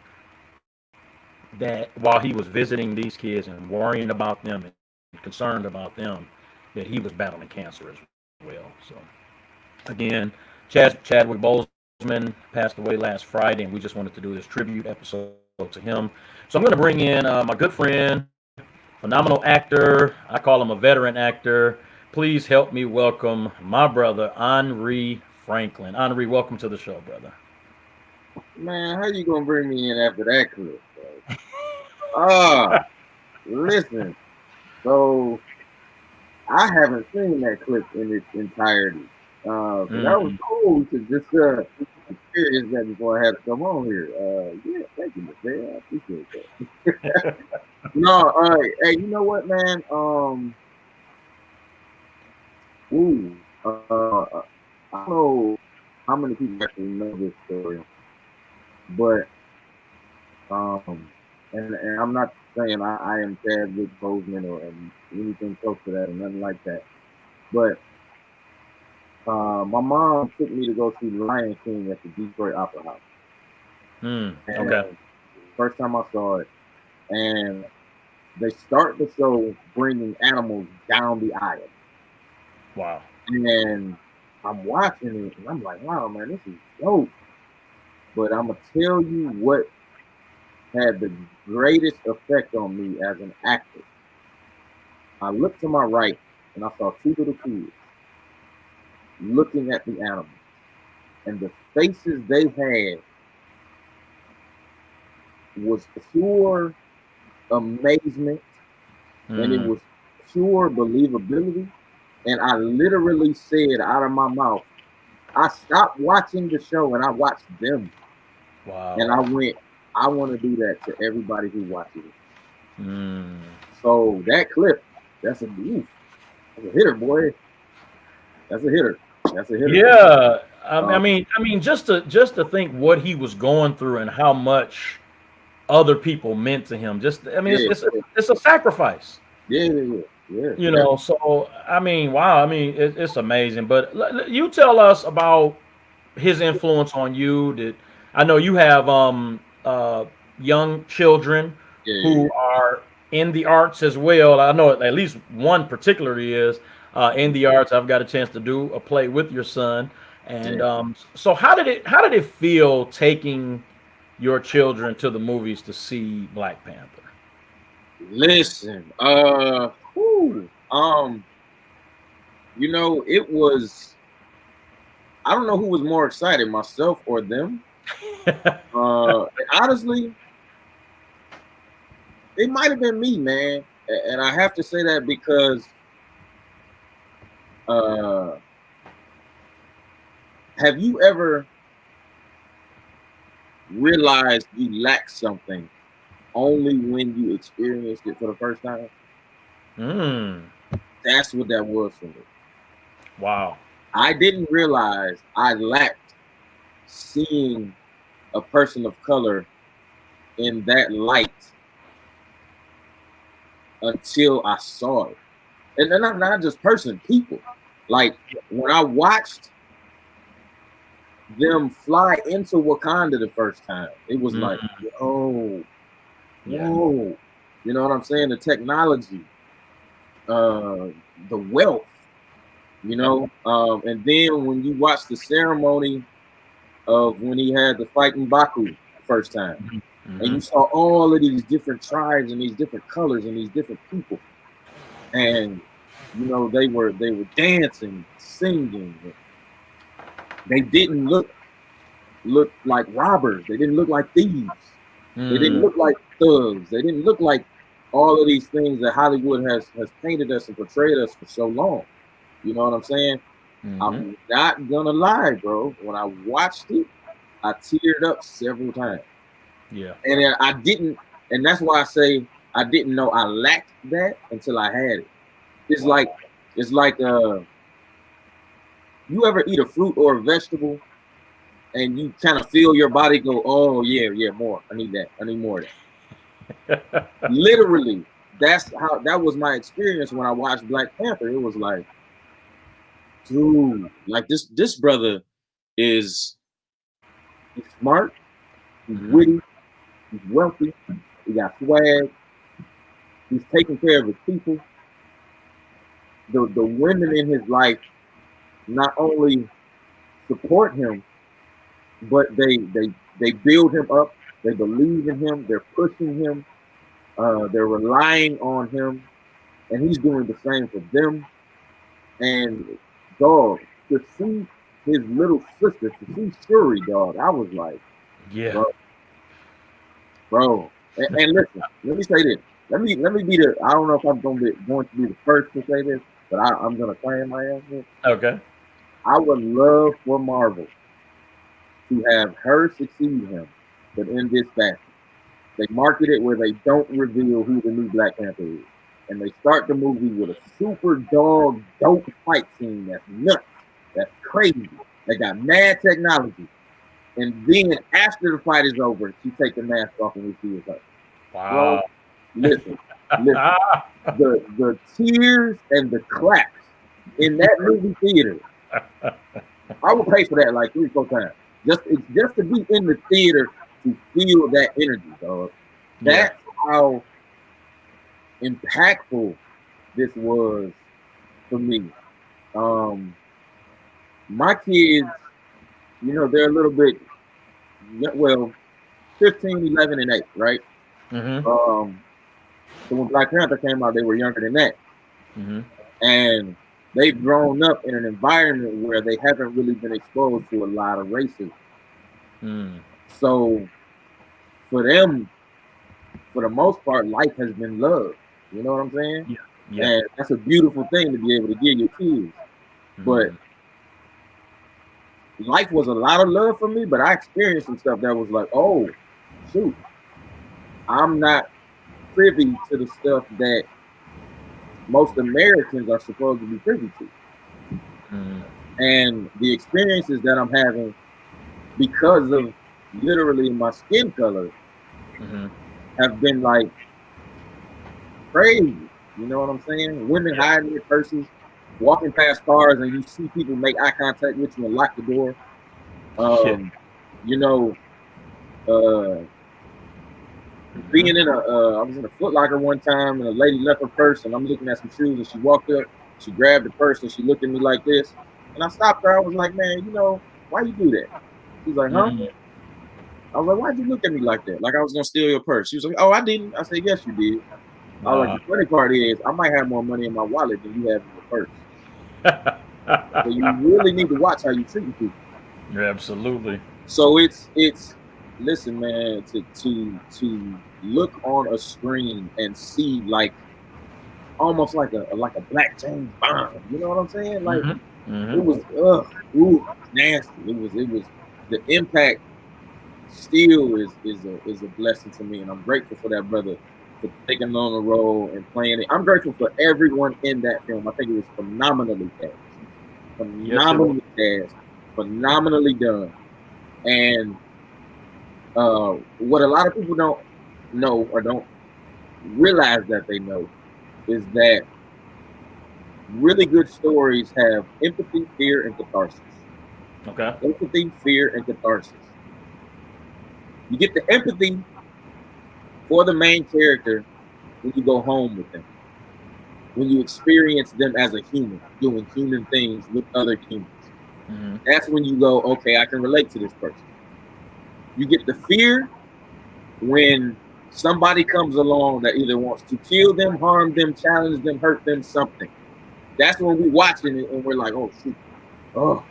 that while he was visiting these kids and worrying about them and concerned about them, that he was battling cancer as well. So, again, Chadwick Boseman passed away last Friday, and we just wanted to do this tribute episode to him. So I'm going to bring in my good friend, phenomenal actor. I call him a veteran actor. Please help me welcome my brother, Henri Franklin. Henri, welcome to the show, brother. Man, how you gonna bring me in after that clip, bro? Listen. So I haven't seen that clip in its entirety. That was cool to just experience that before I had to come on here. Yeah, thank you, man. I appreciate that. No, hey, you know what, man? I don't know how many people actually know this story. But and I'm not saying I am Chadwick Boseman or anything close to that or nothing like that. But my mom took me to go see Lion King at the Detroit Opera House. Okay. First time I saw it, and they start the show bringing animals down the aisle. Wow. And I'm watching it, and I'm like, wow, man, this is dope. But I'm gonna tell you what had the greatest effect on me as an actor. I looked to my right, and I saw two little kids looking at the animals, and the faces they had was pure amazement, and it was pure believability. And I literally said out of my mouth, I stopped watching the show and I watched them. Wow. And I went, I want to do that to everybody who watches it. So that clip, that's a hitter, boy. That's a hitter. That's a hitter. Yeah. I mean, just to think what he was going through and how much other people meant to him. It's a sacrifice. Yeah. You know, so I mean, wow. I mean, it's amazing. But you tell us about his influence on you. I know you have young children who are in the arts as well. I know at least one particularly is in the arts. I've got a chance to do a play with your son, and so how did it feel taking your children to the movies to see Black Panther? Listen, you know, it was, I don't know who was more excited, myself or them. Honestly, it might have been me, man. And I have to say that because have you ever realized you lack something only when you experienced it for the first time? That's what that was for me. Wow. I didn't realize I lacked seeing a person of color in that light until I saw it. And then not just person, people. Like when I watched them fly into Wakanda the first time, it was like, whoa. You know what I'm saying? The technology, the wealth, you know. And then when you watch the ceremony of when he had the fight in Baku the first time, and you saw all of these different tribes and these different colors and these different people, and you know they were dancing, singing. They didn't look like robbers. They didn't look like thieves. They didn't look like thugs. They didn't look like all of these things that Hollywood has painted us and portrayed us for so long. You know what I'm saying? I'm not gonna lie, bro. When I watched it, I teared up several times. Yeah. And I didn't, and that's why I say I didn't know I lacked that until I had it. It's like you ever eat a fruit or a vegetable and you kind of feel your body go, oh yeah, more. I need that. I need more of that. Literally, that was my experience when I watched Black Panther. It was like, dude, like this brother he's smart, he's witty, he's wealthy, he got swag, he's taking care of his people. The women in his life not only support him, but they build him up. They believe in him. They're pushing him. They're relying on him, and he's doing the same for them. And dog, to see his little sister, to see Shuri, dog, I was like, yeah, bro. And listen, let me say this. Let me be the. I don't know if I'm going to be the first to say this, but I'm going to claim my answer. Okay. I would love for Marvel to have her succeed him, but in this fashion. They market it where they don't reveal who the new Black Panther is. And they start the movie with a super dog dope fight scene that's nuts, that's crazy, that got mad technology. And then after the fight is over, she take the mask off and we see her. Wow. Bro, listen. The tears and the claps in that movie theater, I would pay for that like 3-4 times. Just to be in the theater to feel that energy, dog. That's how impactful this was for me. My kids, they're a little bit, 15, 11, and 8, right? Mm-hmm. So when Black Panther came out, they were younger than that. Mm-hmm. And they've grown up in an environment where they haven't really been exposed to a lot of racism. So for them, for the most part, life has been love. You know what I'm saying? Yeah. And that's a beautiful thing to be able to give your kids. But life was a lot of love for me, but I experienced some stuff that was like, oh, shoot, I'm not privy to the stuff that most Americans are supposed to be privy to. And the experiences that I'm having because of literally my skin color have been like crazy. You know what I'm saying? Women hiding their purses, walking past cars, and you see people make eye contact with you and lock the door. Being in I was in a Foot Locker one time, and a lady left her purse, and I'm looking at some shoes, and she walked up, she grabbed the purse, and she looked at me like this, and I stopped her. I was like, man, why you do that? She's like, huh? I was like, why'd you look at me like that? Like I was gonna steal your purse. She was like, oh, I didn't. I said, yes, you did. I was like, the funny part is, I might have more money in my wallet than you have in your purse. So you really need to watch how you treat people. Yeah, absolutely. So it's listen, man, to look on a screen and see like almost like a Black James Bond. You know what I'm saying? Like it was nasty. It was the impact still is a blessing to me, and I'm grateful for that brother for taking on the role and playing it. I'm grateful for everyone in that film. I think it was phenomenally cast. Phenomenally done. And what a lot of people don't know or don't realize that they know is that really good stories have empathy, fear, and catharsis. Okay. Empathy, fear, and catharsis. You get the empathy for the main character when you go home with them. When you experience them as a human, doing human things with other humans. That's when you go, okay, I can relate to this person. You get the fear when somebody comes along that either wants to kill them, harm them, challenge them, hurt them, something. That's when we watching it and we're like, oh, shoot. Oh,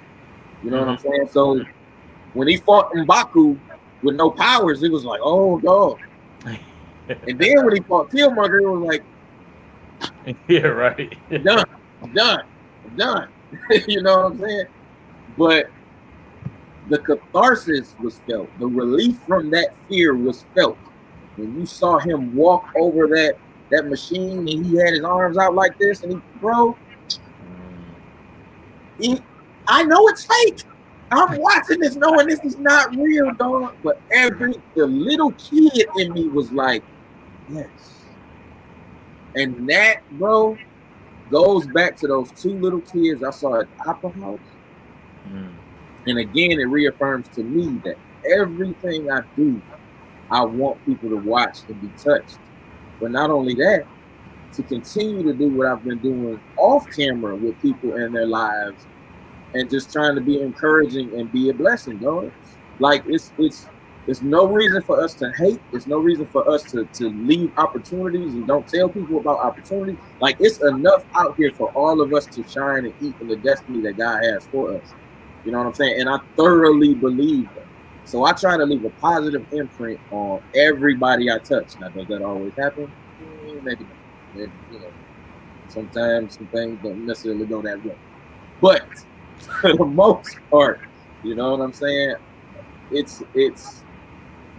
you know what I'm saying? So when he fought M'Baku with no powers, it was like, oh, dog. And then when he fought Killmonger, it was like, yeah, right. I'm done. You know what I'm saying? But the catharsis was felt. The relief from that fear was felt. When you saw him walk over that machine and he had his arms out like this, and I know it's fake. I'm watching this knowing this is not real, dog. But the little kid in me was like, yes. And that, bro, goes back to those two little kids I saw at the Opera House. And again, it reaffirms to me that everything I do, I want people to watch and be touched. But not only that, to continue to do what I've been doing off camera with people in their lives and just trying to be encouraging and be a blessing, dog. Like it's no reason for us to hate. It's no reason for us to leave opportunities and don't tell people about opportunities. Like it's enough out here for all of us to shine and eat in the destiny that God has for us. You know what I'm saying? And I thoroughly believe that. So I try to leave a positive imprint on everybody I touch. Now, does that always happen? Maybe not. Maybe, sometimes some things don't necessarily go that way. But for the most part, you know what I'm saying? It's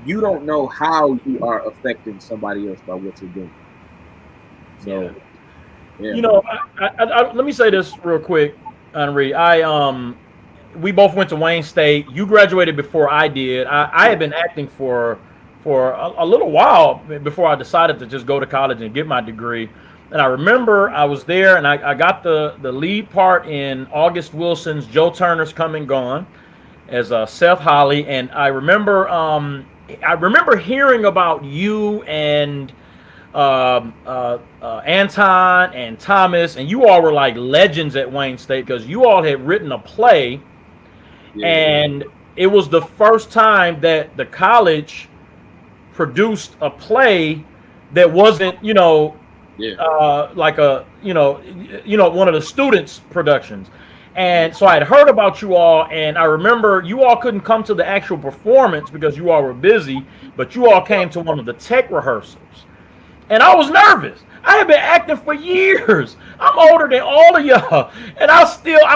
you don't know how you are affecting somebody else by what you're doing. So, yeah. I, let me say this real quick, Henri. we both went to Wayne State. You graduated before I did. I had been acting for a little while before I decided to just go to college and get my degree. And I remember I was there, and I got the lead part in August Wilson's Joe Turner's Come and Gone as Seth Holly. And I remember hearing about you and Anton and Thomas, and you all were like legends at Wayne State because you all had written a play, and it was the first time that the college produced a play that wasn't, like a, one of the students' productions. And so I had heard about you all, and I remember you all couldn't come to the actual performance because you all were busy, but you all came to one of the tech rehearsals. And I was nervous. I had been acting for years. I'm older than all of y'all. And I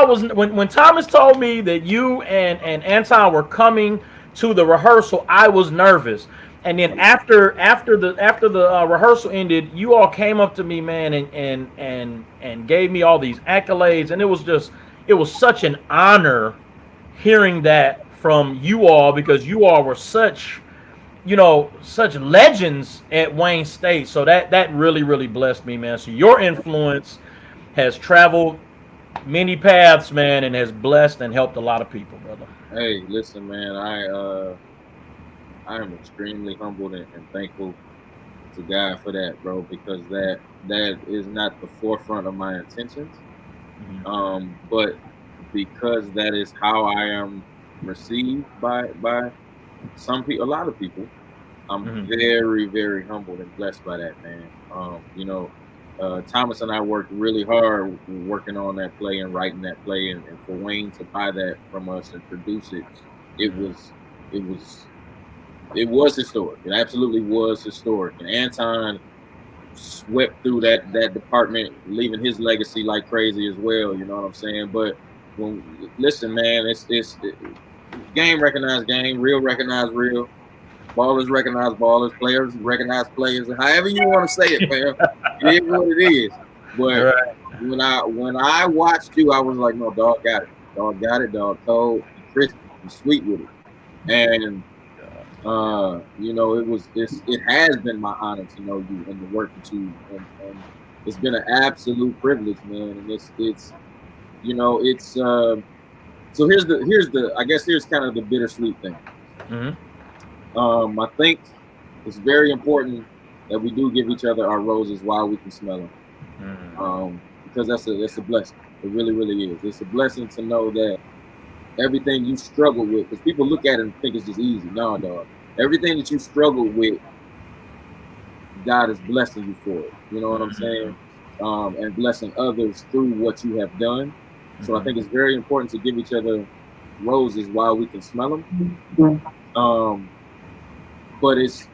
was, when Thomas told me that you and Anton were coming to the rehearsal, I was nervous. And then after the rehearsal ended, you all came up to me, man, and gave me all these accolades. And it was such an honor hearing that from you all, because you all were such legends at Wayne State. So that really, really blessed me, man. So your influence has traveled many paths, man, and has blessed and helped a lot of people, brother. Hey, listen, man, I am extremely humbled and thankful to God for that, bro, because that is not the forefront of my intentions. Mm-hmm. But because that is how I am received by some people, a lot of people, I'm very, very humbled and blessed by that, man. Thomas and I worked really hard working on that play and writing that play, and for Wayne to buy that from us and produce it, it was historic. It absolutely was historic. And Anton swept through that department, leaving his legacy like crazy as well. You know what I'm saying? But listen, man, it's game recognize game, real recognize real, ballers recognize ballers, players recognize players, however you want to say it, man. It is what it is. But when I watched you, I was like, no, dog got it, dog cold, crisp, and sweet with it. And it has been my honor to know you and the work that you and it's been an absolute privilege, man. And it's so here's kind of the bittersweet thing. I think it's very important that we do give each other our roses while we can smell them. Because that's a blessing. It really, really is. It's a blessing to know that everything you struggle with, because people look at it and think it's just easy. No, dog. Everything that you struggle with, God is blessing you for it. You know what I'm saying? And blessing others through what you have done. So I think it's very important to give each other roses while we can smell them. But it's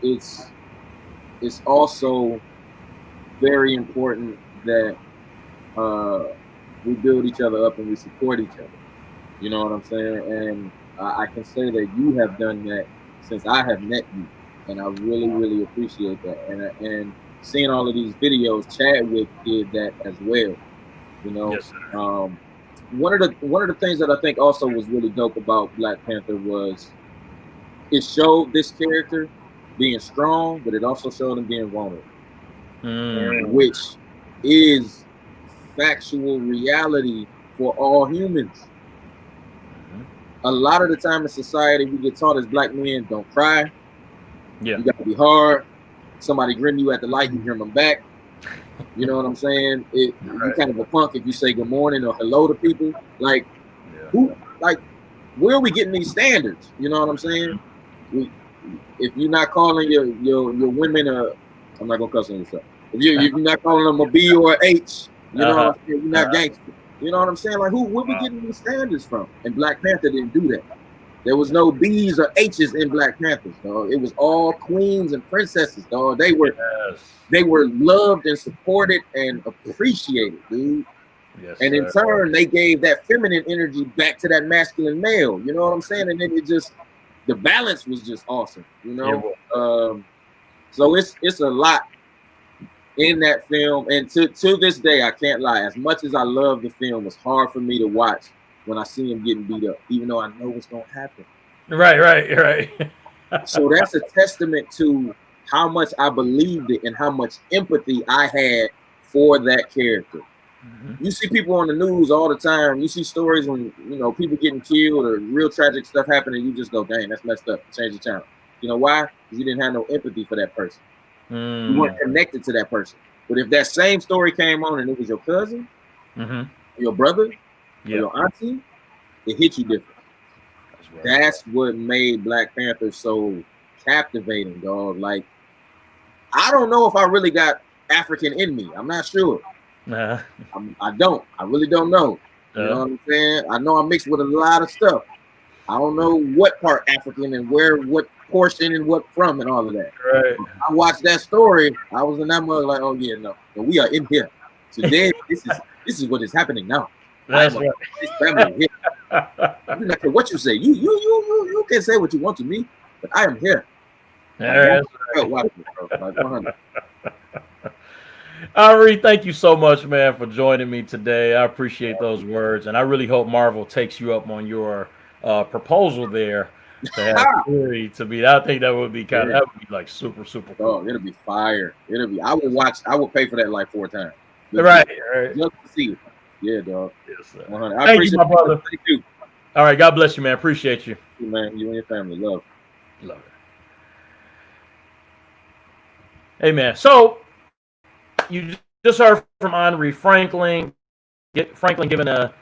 also very important that we build each other up and we support each other. You know what I'm saying? And I can say that you have done that since I have met you, and I really, really appreciate that. And seeing all of these videos, Chadwick did that as well. You know, yes, one of the things that I think also was really dope about Black Panther was it showed this character being strong, but it also showed him being vulnerable, which is factual reality for all humans. A lot of the time in society, we get taught as Black men, don't cry. Yeah, you got to be hard. Somebody grin you at the light, you grin them back. You know what I'm saying? You're kind of a punk if you say good morning or hello to people. Like, where are we getting these standards? You know what I'm saying? If you're not calling your women I'm not gonna cuss on yourself. If you're not calling them a B or an H, you know what I'm saying? You're not gangster. You know what I'm saying? Like, where we getting these standards from? And Black Panther didn't do that. There was no B's or H's in Black Panthers, dog. It was all queens and princesses, dog. They were loved and supported and appreciated, dude. Yes, and in turn, they gave that feminine energy back to that masculine male. You know what I'm saying? And then the balance was just awesome, you know? Yeah, so it's a lot in that film. And to this day, I can't lie. As much as I love the film, it's hard for me to watch when I see him getting beat up, even though I know what's gonna happen. Right. So that's a testament to how much I believed it and how much empathy I had for that character. You see people on the news all the time. You see stories when people getting killed or real tragic stuff happening. You just go, dang, that's messed up. Change the channel. You know why? Because you didn't have no empathy for that person. You weren't connected to that person. But if that same story came on and it was your cousin, your brother, or your auntie, it hit you different. That's what made Black Panther so captivating, dog. Like, I don't know if I really got African in me. I'm not sure. I don't. I really don't know. You know what I'm saying? I know I'm mixed with a lot of stuff. I don't know what part African and where, what portion and what from and all of that. Right. I watched that story. I was in that mode like, oh yeah, no, we are in here today. This is what is happening now. That's right. This family here. You don't care what you say. You can say what you want to me, but I am here. Henri, thank you so much, man, for joining me today. I appreciate those words, and I really hope Marvel takes you up on your proposal there to have Fury to be. I think that would be that would be like super cool. Oh, it'll be fire. It'll be. I would pay for that like 4 times. Right. Just to see it. Yeah, dog. Yes, sir. Thank you, my brother. Thank you. All right, God bless you, man. Appreciate you. Man, you and your family. Love it. Hey, man. So you just heard from Henri Franklin. Franklin giving a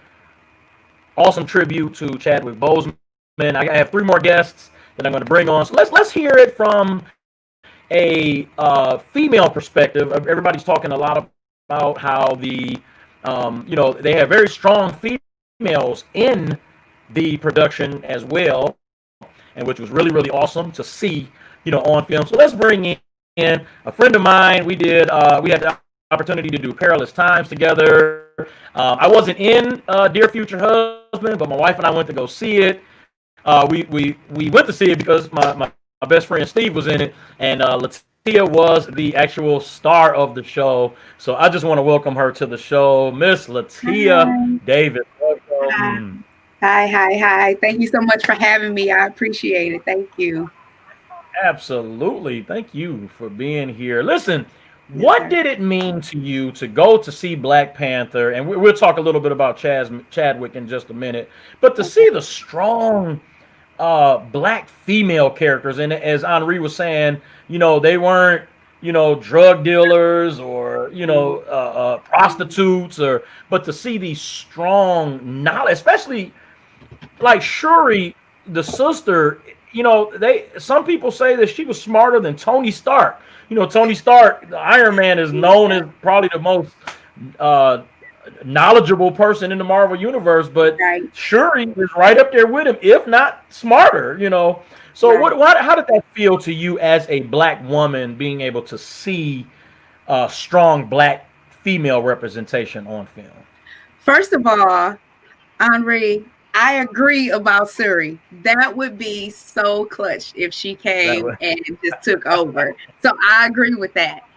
awesome tribute to Chadwick Boseman. I have 3 more guests that I'm going to bring on. So let's hear it from a female perspective. Everybody's talking a lot about how the they have very strong females in the production as well, and which was really awesome to see on film. So let's bring in a friend of mine. We had the opportunity to do Perilous Times together. I wasn't in Dear Future Husband, but my wife and I went to go see it. We went to see it because my best friend Steve was in it, and Latia was the actual star of the show. So I just want to welcome her to the show, Miss Latia Davis. Welcome. Hi. Thank you so much for having me. I appreciate it. Thank you. Absolutely. Thank you for being here. Listen, what did it mean to you to go to see Black Panther? And we'll talk a little bit about Chadwick in just a minute. But to see the strong Black female characters, and as Henri was saying, they weren't, drug dealers or, prostitutes, but to see these strong knowledge, especially like Shuri, the sister, some people say that she was smarter than Tony Stark. Tony Stark, the Iron Man, is known as probably the most knowledgeable person in the Marvel universe, but Shuri is right up there with him, if not smarter. So how did that feel to you as a Black woman, being able to see strong Black female representation on film? First of all, Henri, I agree about Shuri. That would be so clutch if she came and just took over. So I agree with that.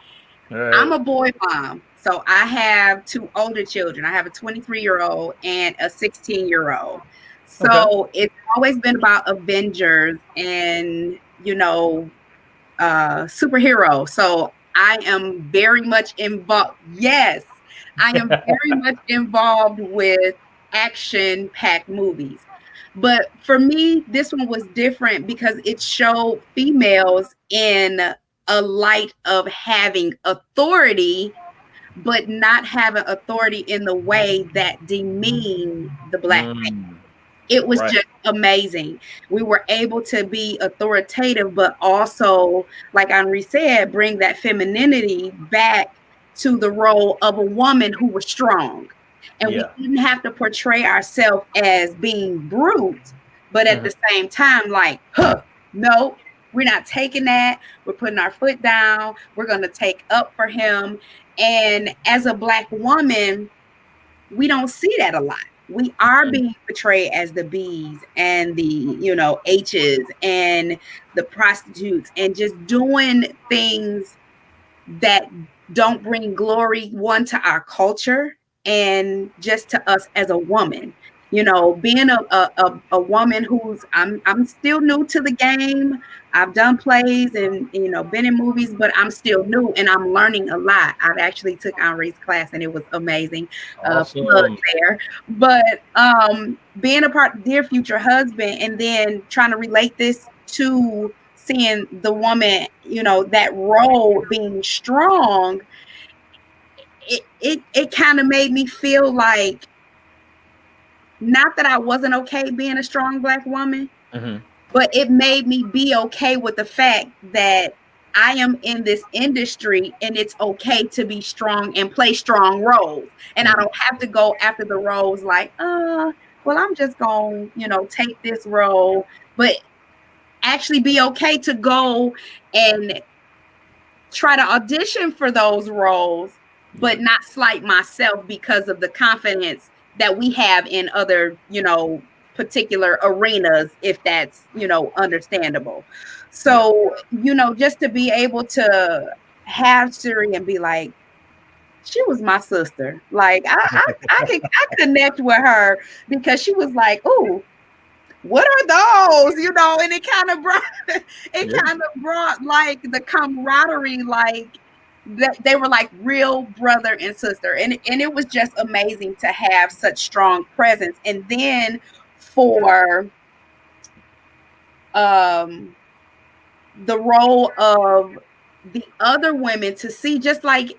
Right. I'm a boy mom. So I have 2 older children. I have a 23-year-old and a 16-year-old. So it's always been about Avengers and, superheroes. So I am very much involved. Yes, I am very much involved with action-packed movies. But for me, this one was different because it showed females in a light of having authority, but not having authority in the way that demeaned the Black man. It was just amazing. We were able to be authoritative, but also, like Henri said, bring that femininity back to the role of a woman who was strong. And we didn't have to portray ourselves as being brute, but at the same time, like, no, we're not taking that. We're putting our foot down. We're going to take up for him. And as a Black woman, we don't see that a lot. We are being portrayed as the B's and the, H's and the prostitutes and just doing things that don't bring glory, one, to our culture and just to us as a woman. You know, being a woman who's I'm still new to the game. I've done plays and been in movies, but I'm still new and I'm learning a lot. I've actually took Henri's class and it was amazing. Plug Awesome. there. But being a part dear future husband and then trying to relate this to seeing the woman, that role being strong, it kind of made me feel like, not that I wasn't okay being a strong Black woman, but it made me be okay with the fact that I am in this industry and it's okay to be strong and play strong roles. And I don't have to go after the roles like, well, I'm just going to, take this role, but actually be okay to go and try to audition for those roles, but not slight myself because of the confidence that we have in other, particular arenas, if that's, understandable. So, just to be able to have Siri and be like, she was my sister. Like I connect with her because she was like, "Ooh, what are those?" And it kind of brought like the camaraderie, like that they were like real brother and sister, and it was just amazing to have such strong presence. And then for the role of the other women, to see just like,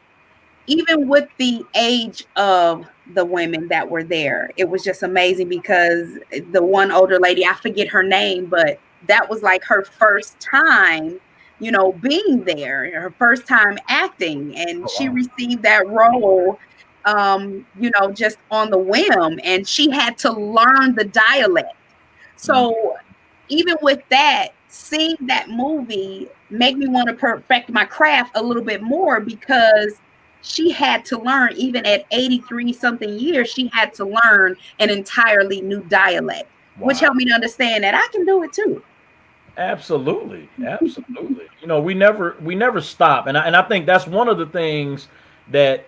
even with the age of the women that were there, it was just amazing because the one older lady, I forget her name, but that was like her first time, being there, her first time acting. And she received that role, just on the whim, and she had to learn the dialect. So even with that, seeing that movie made me want to perfect my craft a little bit more, because she had to learn, even at 83 something years, she had to learn an entirely new dialect, which helped me to understand that I can do it too. Absolutely. We never stop. And I think that's one of the things that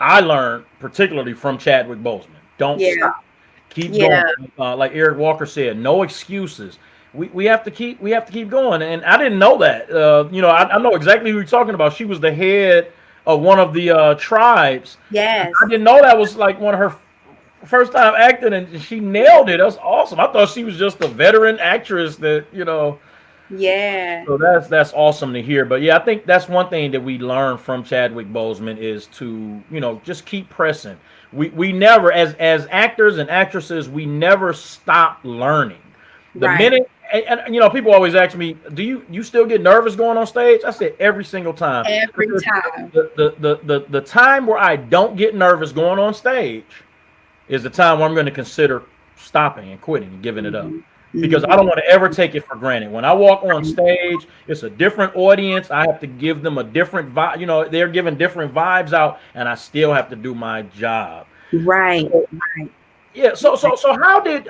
I learned, particularly from Chadwick Boseman. Don't stop. Keep going. Like Eric Walker said, no excuses. We have to keep going. And I didn't know that. I know exactly who you're talking about. She was the head of one of the tribes. Yes. I didn't know that was like one of her first time acting, and she nailed it. That's awesome. I thought she was just a veteran actress that, Yeah. So that's awesome to hear. But yeah, I think that's one thing that we learned from Chadwick Boseman is to, just keep pressing. We never, as actors and actresses, we never stop learning. The minute, and people always ask me, do you still get nervous going on stage? I said every single time. Every time. The time where I don't get nervous going on stage is the time where I'm going to consider stopping and quitting and giving it up. Because I don't want to ever take it for granted. When I walk on stage, it's a different audience. I have to give them a different vibe. They're giving different vibes out, and I still have to do my job. Right. Yeah. So how did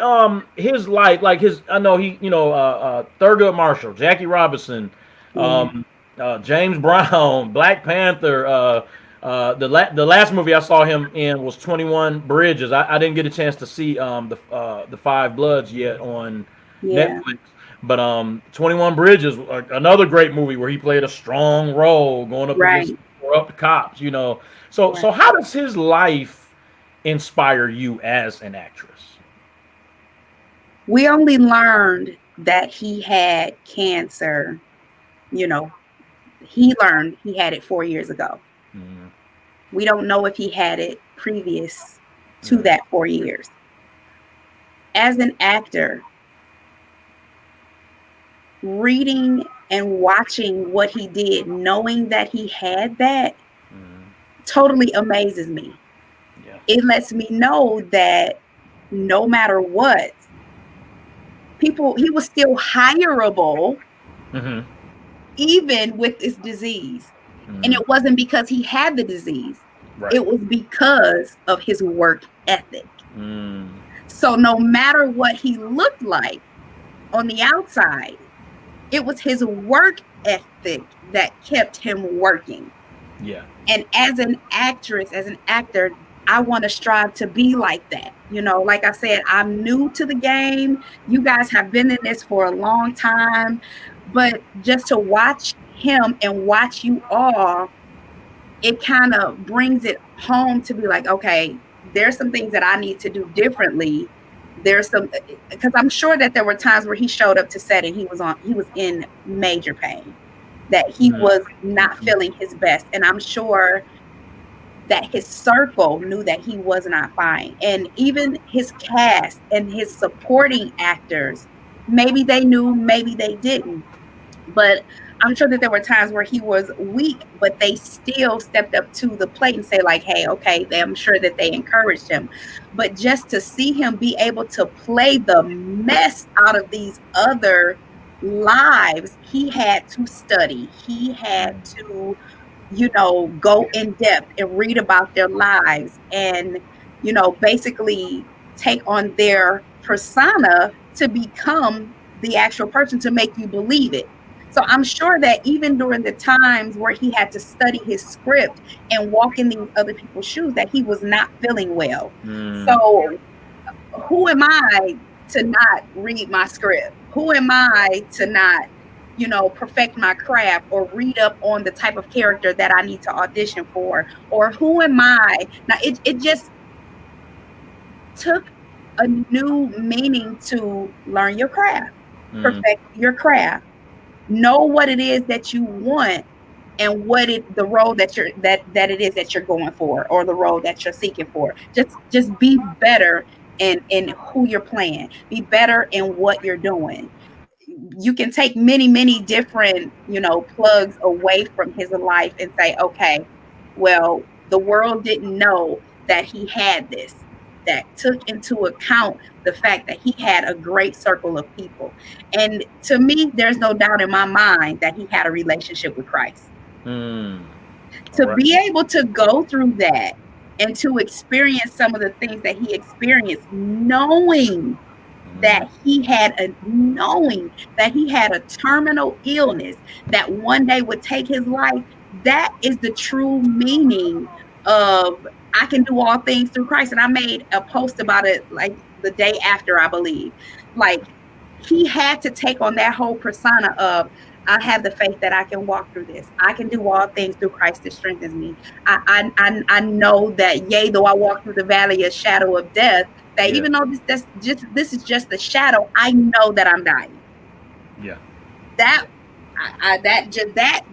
his life, like I know he, Thurgood Marshall, Jackie Robinson, James Brown, Black Panther. The last movie I saw him in was 21 Bridges. I didn't get a chance to see the Five Bloods yet on Netflix, but 21 Bridges, another great movie where he played a strong role going up against corrupt cops. So how does his life inspire you as an actress? We only learned that he had cancer. He learned he had it 4 years ago. We don't know if he had it previous to that 4 years. As an actor, reading and watching what he did, knowing that he had that, totally amazes me. It lets me know that no matter what, he was still hireable, even with this disease. And it wasn't because he had the disease. It was because of his work ethic. So no matter what he looked like on the outside, it was his work ethic that kept him working. Yeah. And as an actress, as an actor, I want to strive to be like that. You know, like I said, I'm new to the game. You guys have been in this for a long time, but just to watch him and watch you all, it kind of brings it home to be like, okay, there's some things that I need to do differently. There's some, because I'm sure that there were times where he showed up to set and he was in major pain, that he was not feeling his best. And I'm sure that his circle knew that he was not fine. And even his cast and his supporting actors, maybe they knew, maybe they didn't. But I'm sure that there were times where he was weak, but they still stepped up to the plate and say, like, hey, okay, I'm sure that they encouraged him. But just to see him be able to play the mess out of these other lives, he had to study. He had to, you know, go in depth and read about their lives and, you know, basically take on their persona to become the actual person to make you believe it. So I'm sure that even during the times where he had to study his script and walk in these other people's shoes, that he was not feeling well. So who am I to not read my script? Who am I to not, you know, perfect my craft or read up on the type of character that I need to audition for? Or who am I? Now, it just took a new meaning to learn your craft, perfect your craft, know what it is that you want and the role that it is that you're going for, or the role that you're seeking for. Just be better in who you're playing, be better in what you're doing. You can take many different, you know, plugs away from his life and say, okay, well, the world didn't know that he had this, that took into account the fact that he had a great circle of people. And to me, there's no doubt in my mind that he had a relationship with Christ. To be able to go through that and to experience some of the things that he experienced, knowing that he had a terminal illness that one day would take his life, that is the true meaning of I can do all things through Christ. And I made a post about it like the day after, I believe. Like, he had to take on that whole persona of, I have the faith that I can walk through this. I can do all things through Christ that strengthens me. I know that, yea, though I walk through the valley of shadow of death, that even though this is just the shadow, I know that I'm dying. Yeah. That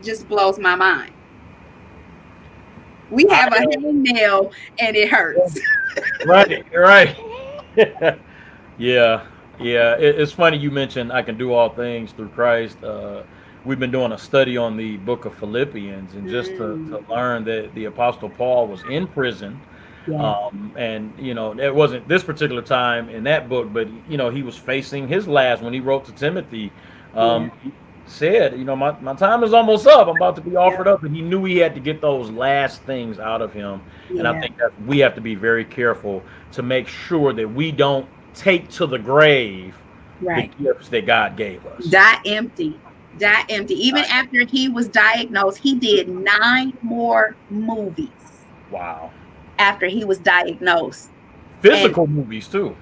just blows my mind. We have a hangnail and it hurts. Right. Yeah. It's funny you mentioned I can do all things through Christ. We've been doing a study on the book of Philippians, and just to learn that the Apostle Paul was in prison. Yes. And you know, it wasn't this particular time in that book, but you know, he was facing his last when he wrote to Timothy. He said, you know, my time is almost up. I'm about to be offered up, and he knew he had to get those last things out of him. And I think that we have to be very careful to make sure that we don't take to the grave the gifts that God gave us. Die empty. Even after he was diagnosed, he did 9 more movies. Wow. After he was diagnosed. Physical movies too.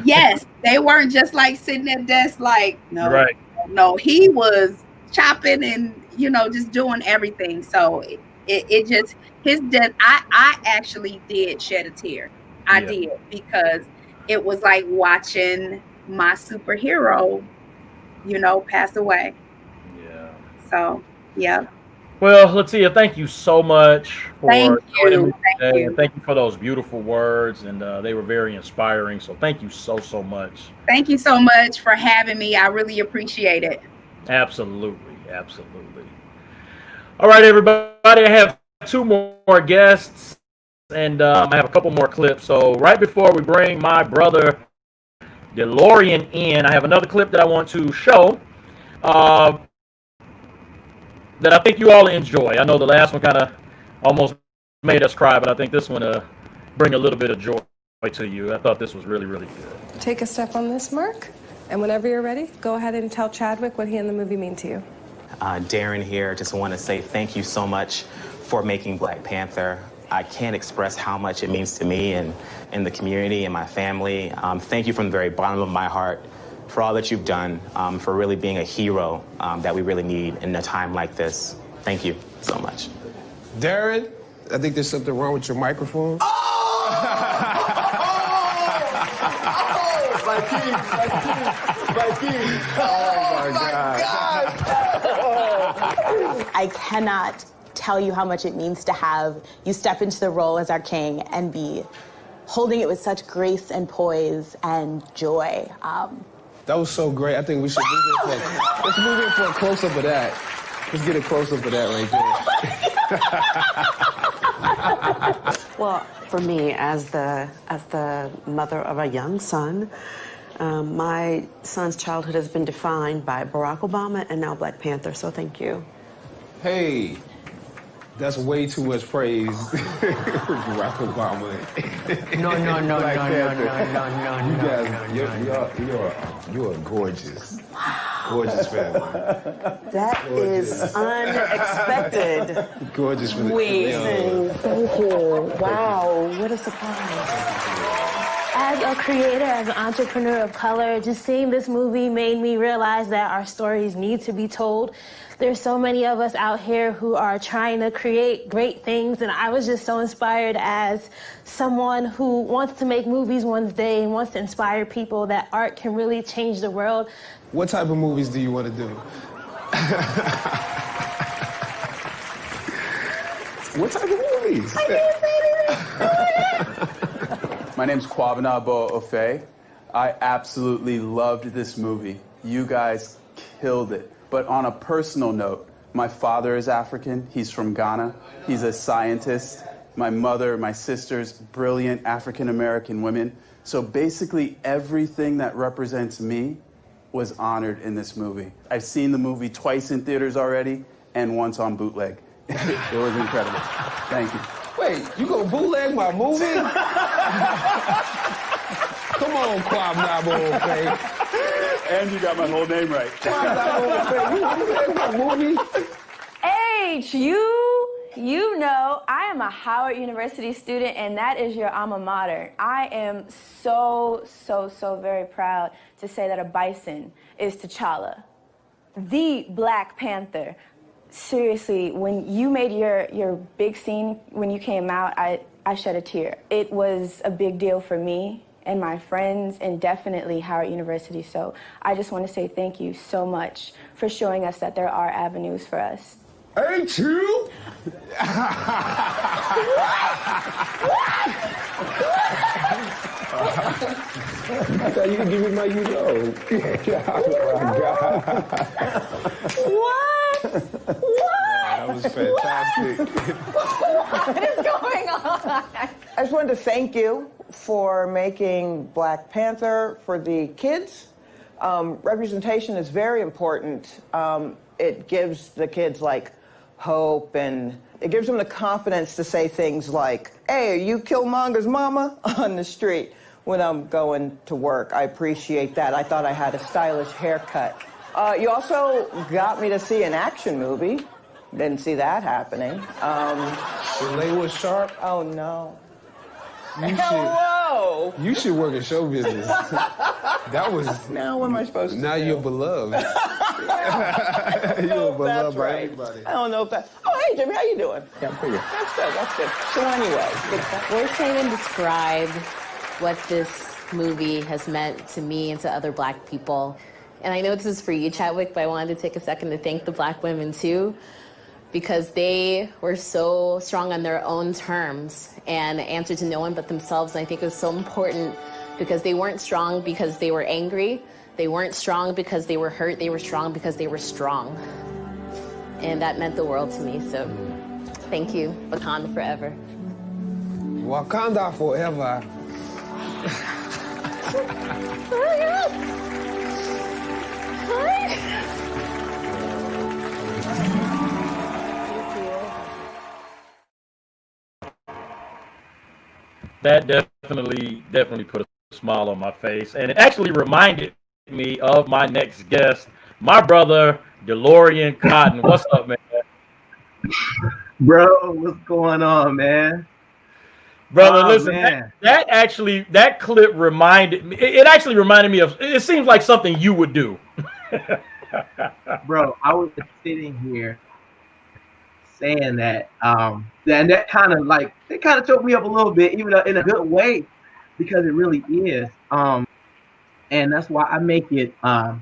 Yes, they weren't just like sitting at desk like, no, he was chopping and, you know, just doing everything. So it just, his death, I actually did shed a tear. I did, because it was like watching my superhero, you know, pass away. Yeah. So, yeah. Well, Latia, thank you so much for joining me today. Thank you. And thank you for those beautiful words, and they were very inspiring. So thank you so much. Thank you so much for having me. I really appreciate it. Absolutely. All right, everybody, I have 2 more guests, and I have a couple more clips. So right before we bring my brother DeLorean in, I have another clip that I want to show that I think you all enjoy. I know the last one kind of almost made us cry, but I think this one bring a little bit of joy to you. I thought this was really good. Take a step on this, Mark, and whenever you're ready, go ahead and tell Chadwick what he and the movie mean to you. Darren here. Just want to say thank you so much for making Black Panther. I can't express how much it means to me and the community and my family. Thank you from the very bottom of my heart for all that you've done, for really being a hero that we really need in a time like this. Thank you so much. Darren, I think there's something wrong with your microphone. Oh my God. I cannot tell you how much it means to have you step into the role as our king and be holding it with such grace and poise and joy. That was so great. I think we should let's move in for a close-up of that. Let's get a close-up of that right there. Well, for me, as the mother of a young son, my son's childhood has been defined by Barack Obama and now Black Panther, so thank you. Hey, that's way too much praise for Barack Obama. No. You are gorgeous. Gorgeous family. That is unexpected. Gorgeous for the Thank you. Wow, what a surprise. As a creator, as an entrepreneur of color, just seeing this movie made me realize that our stories need to be told. There's so many of us out here who are trying to create great things, and I was just so inspired as someone who wants to make movies one day and wants to inspire people that art can really change the world. What type of movies do you want to do? What type of movies? My name's Kwabanabo Ofe. I absolutely loved this movie. You guys killed it. But on a personal note, my father is African. He's from Ghana. He's a scientist. My mother, my sisters, brilliant African-American women. So basically everything that represents me was honored in this movie. I've seen the movie twice in theaters already and once on bootleg. It was incredible. Thank you. Wait, you gonna bootleg my movie? Come on, Kwabanabo Ofe. And you got my whole name right. H, you know, I am a Howard University student, and that is your alma mater. I am so very proud to say that a bison is T'Challa, the Black Panther. Seriously, when you made your big scene, when you came out, I shed a tear. It was a big deal for me and my friends, and definitely Howard University. So I just want to say thank you so much for showing us that there are avenues for us. Ain't you? I thought you could give me my Oh my God. What? That was fantastic. What is going on? I just wanted to thank you for making Black Panther for the kids. Representation is very important. It gives the kids like hope, and it gives them the confidence to say things like, "Hey, are you Killmonger's mama?" on the street when I'm going to work. I appreciate that. I thought I had a stylish haircut. You also got me to see an action movie. Didn't see that happening. Soleil was sharp. Oh no. Hello. You should work in show business. That was. Now what am I supposed to Now do? you're beloved. You're beloved by everybody. I don't know if that. Oh, hey Jimmy, how you doing? Yeah, I'm pretty good. That's good. That's good. So anyway, Words can't even describe what this movie has meant to me and to other Black people. And I know this is for you, Chadwick, but I wanted to take a second to thank the Black women too, because they were so strong on their own terms and answered to no one but themselves. And I think it was so important because they weren't strong because they were angry. They weren't strong because they were hurt. They were strong because they were strong. And that meant the world to me. So thank you. Wakanda forever. Wakanda forever. That definitely put a smile on my face, and it actually reminded me of my next guest, my brother DeLorean Cotton. What's up, man? Bro, what's going on, man? Brother, Oh listen, man, that clip reminded me. It actually reminded me of. It seems like something you would do. bro, I was just sitting here saying that, and that kind of like it kind of choked me up a little bit, even in a good way, because it really is. And that's why I make it. I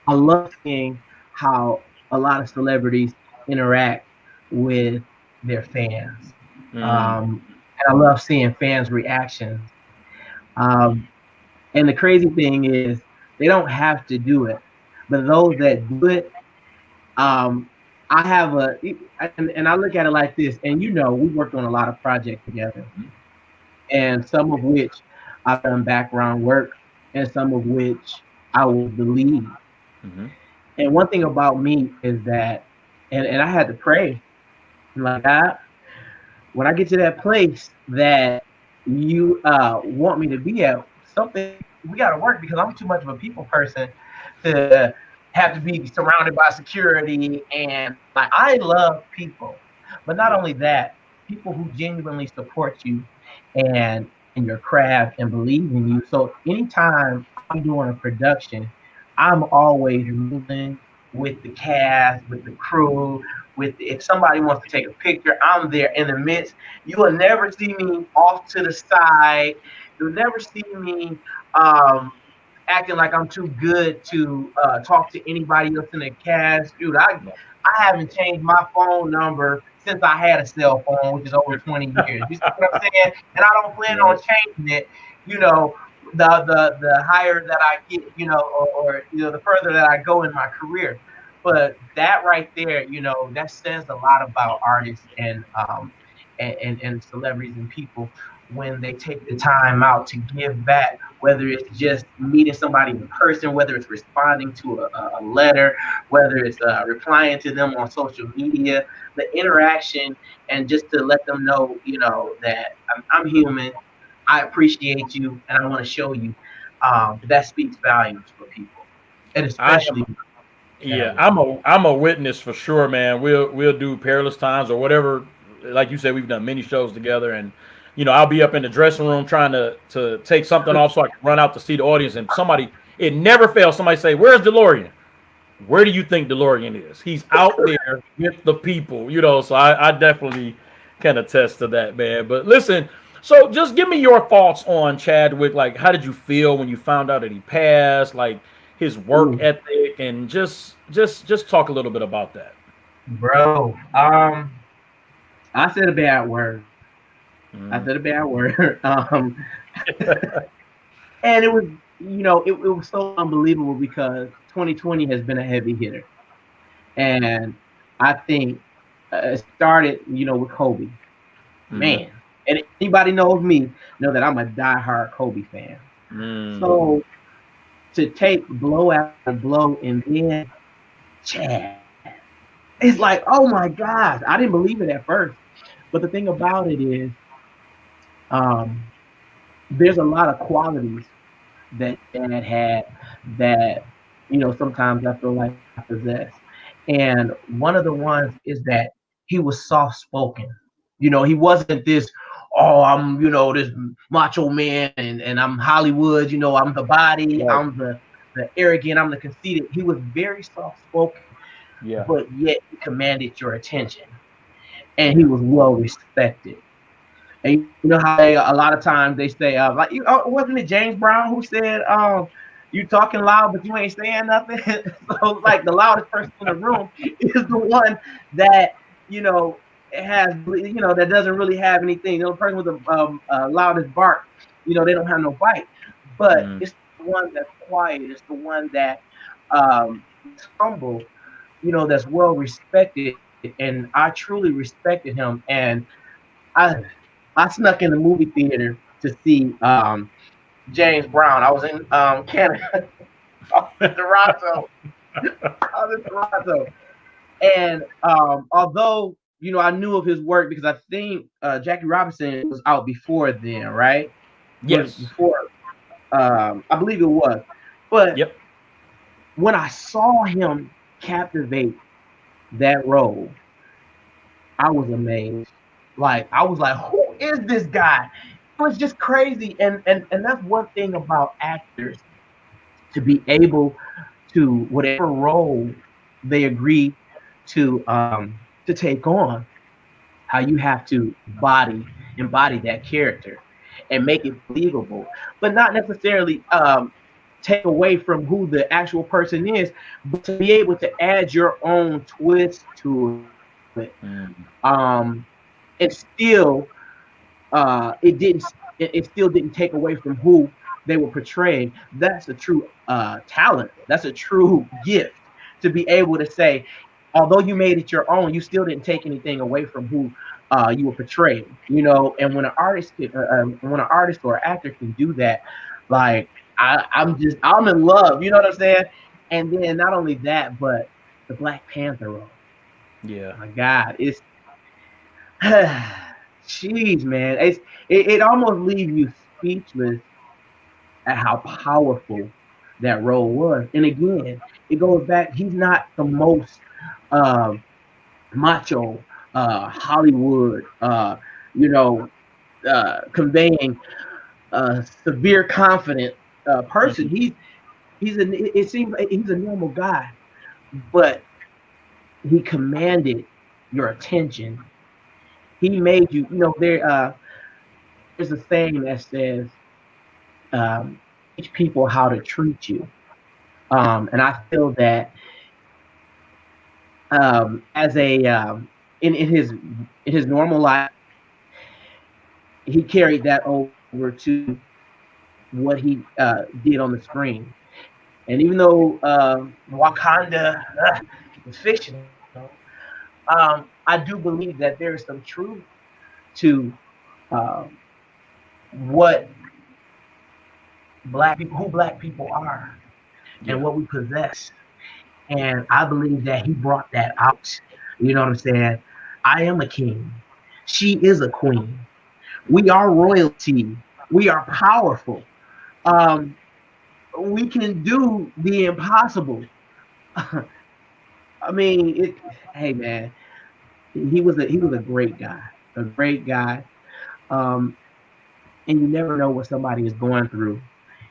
love seeing how a lot of celebrities interact with their fans, and I love seeing fans' reactions. Um, and the crazy thing is, they don't have to do it, but those that do it, um, I have and I look at it like this, and we worked on a lot of projects together, and some of which I've done background work, and some of which I was the lead. And one thing about me is that, and I had to pray, like, God, when I get to that place that you want me to be at, something we got to work, because I'm too much of a people person to have to be surrounded by security. And like, I love people, but not only that, people who genuinely support you and in your craft and believe in you. So anytime I'm doing a production, I'm always moving with the cast, with the crew, with if somebody wants to take a picture, I'm there in the midst. You will never see me off to the side. You'll never see me um, acting like I'm too good to talk to anybody else in the cast. Dude, I haven't changed my phone number since I had a cell phone, which is over 20 years. You see what I'm saying? And I don't plan on changing it. You know, the higher that I get, or the further that I go in my career. But that right there, that says a lot about artists and celebrities and people when they take the time out to give back, whether it's just meeting somebody in person, whether it's responding to a letter, whether it's replying to them on social media, the interaction, and just to let them know, that I'm human, I appreciate you, and I want to show you. That speaks volumes for people, and I especially. am. Yeah, I'm a witness for sure, man. We'll do Perilous Times or whatever. Like you said, we've done many shows together, and I'll be up in the dressing room trying to take something off so I can run out to see the audience, and it never fails. Somebody say, "Where's DeLorean?" Where do you think DeLorean is? He's out there with the people, So I definitely can attest to that, man. But listen, so just give me your thoughts on Chadwick. Like, how did you feel when you found out that he passed? Like his work ethic, and just talk a little bit about that. Bro, I said a bad word. I said a bad word. And it was, it was so unbelievable because 2020 has been a heavy hitter. And I think it started, with Kobe. Man. And anybody knows me, know that I'm a diehard Kobe fan. So to take blow after blow and then Chad, it's like, oh my gosh, I didn't believe it at first. But the thing about it is, there's a lot of qualities that Dad had that, sometimes I feel like I possess. And one of the ones is that he was soft spoken. He wasn't this, oh, I'm, this macho man and I'm Hollywood, I'm the body, Right. I'm the arrogant, I'm the conceited. He was very soft spoken, Yeah. but yet he commanded your attention. And he was well respected. And you know how a lot of times they say, wasn't it James Brown who said, you talking loud, but you ain't saying nothing? So like the loudest person in the room is the one that, has, that doesn't really have anything. The person with the loudest bark, they don't have no bite. But it's the one that's quiet. It's the one that is humble, that's well respected. And I truly respected him. And I I snuck in the movie theater to see James Brown. I was in Canada. I was in Toronto. And although I knew of his work because I think Jackie Robinson was out before then, right? Yes. Before I believe it was. But when I saw him captivate that role, I was amazed. Like I was like, who is this guy? It was just crazy, and that's one thing about actors, to be able to whatever role they agree to take on, how you have to embody that character and make it believable, but not necessarily take away from who the actual person is, but to be able to add your own twist to it. And still it still didn't take away from who they were portraying. That's a true talent. That's a true gift, to be able to say, although you made it your own, you still didn't take anything away from who you were portraying. And when an artist or an actor can do that, like I'm in love. You know what I'm saying? And then not only that, but the Black Panther role. Yeah. My God, it's jeez, man. It almost leaves you speechless at how powerful that role was. And again, it goes back. He's not the most macho Hollywood, conveying severe confident person. It seems like he's a normal guy, but he commanded your attention. He made you. There's a saying that says, teach people how to treat you. And I feel that as in his normal life, he carried that over to what he did on the screen. And even though Wakanda is fictional, I do believe that there is some truth to what who black people are, and what we possess. And I believe that he brought that out. You know what I'm saying? I am a king. She is a queen. We are royalty. We are powerful. We can do the impossible. I mean, hey man, he was a great guy, a great guy. And you never know what somebody is going through.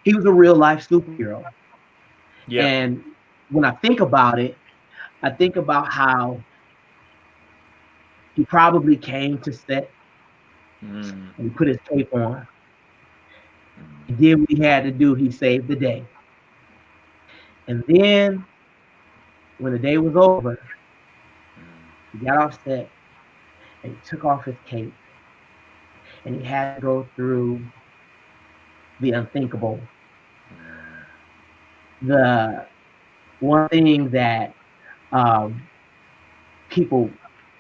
He was a real life superhero. Yeah. And when I think about it, I think about how he probably came to set and he put his cape on. He did what he had to do. He saved the day. And then when the day was over, he got off set and he took off his cape and he had to go through the unthinkable. The one thing that people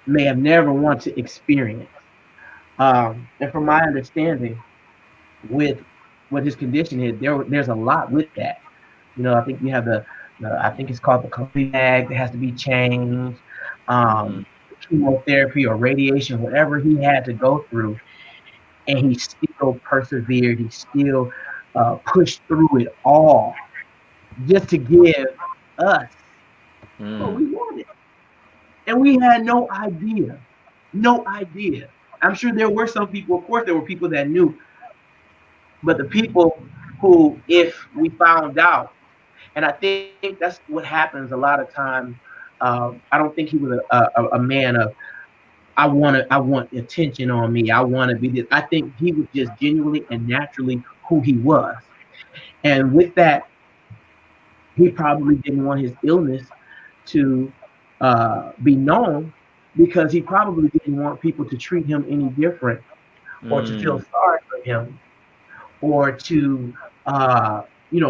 may have never want to experience. And from my understanding, with what his condition is, there's a lot with that. I think you have I think it's called the complete bag that has to be changed, chemotherapy or radiation, whatever he had to go through, and he still persevered. He still pushed through it all just to give us what we wanted. And we had no idea. No idea. I'm sure there were some people, of course, there were people that knew. But the people who, if we found out, and I think that's what happens a lot of times. I don't think he was a man of, I want attention on me. I want to be this. I think he was just genuinely and naturally who he was. And with that, he probably didn't want his illness to be known, because he probably didn't want people to treat him any different, or to feel sorry for him, or to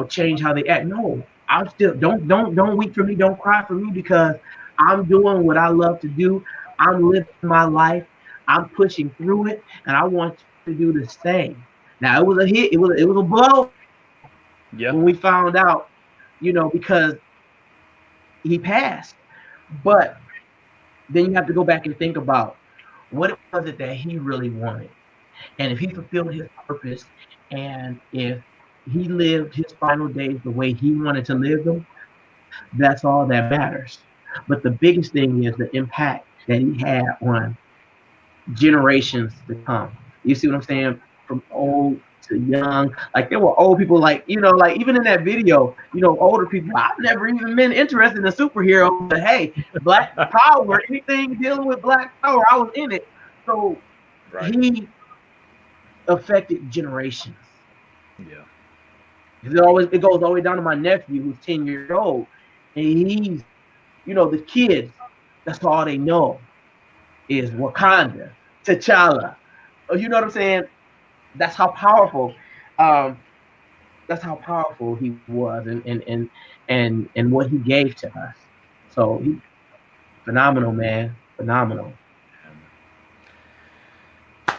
change how they act. No, I'm still don't weep for me, don't cry for me, because I'm doing what I love to do. I'm living my life. I'm pushing through it, and I want you to do the same. Now it was a hit. It was a blow. Yeah. When we found out, because he passed. But then you have to go back and think about what was it that he really wanted. And if he fulfilled his purpose, and if he lived his final days the way he wanted to live them, that's all that matters. But the biggest thing is the impact that he had on generations to come. You see what I'm saying? From old to young. Like there were old people, like, you know, like even in that video, you know, older people. I've never even been interested in a superhero, but hey, Black Power, anything dealing with Black Power, I was in it. So he affected generations. Yeah. It goes all the way down to my nephew who's 10 years old. And he's, you know, the kids, that's all they know is Wakanda, T'Challa. You know what I'm saying? That's how powerful. That's how powerful he was, and what he gave to us. So he, phenomenal, man, phenomenal.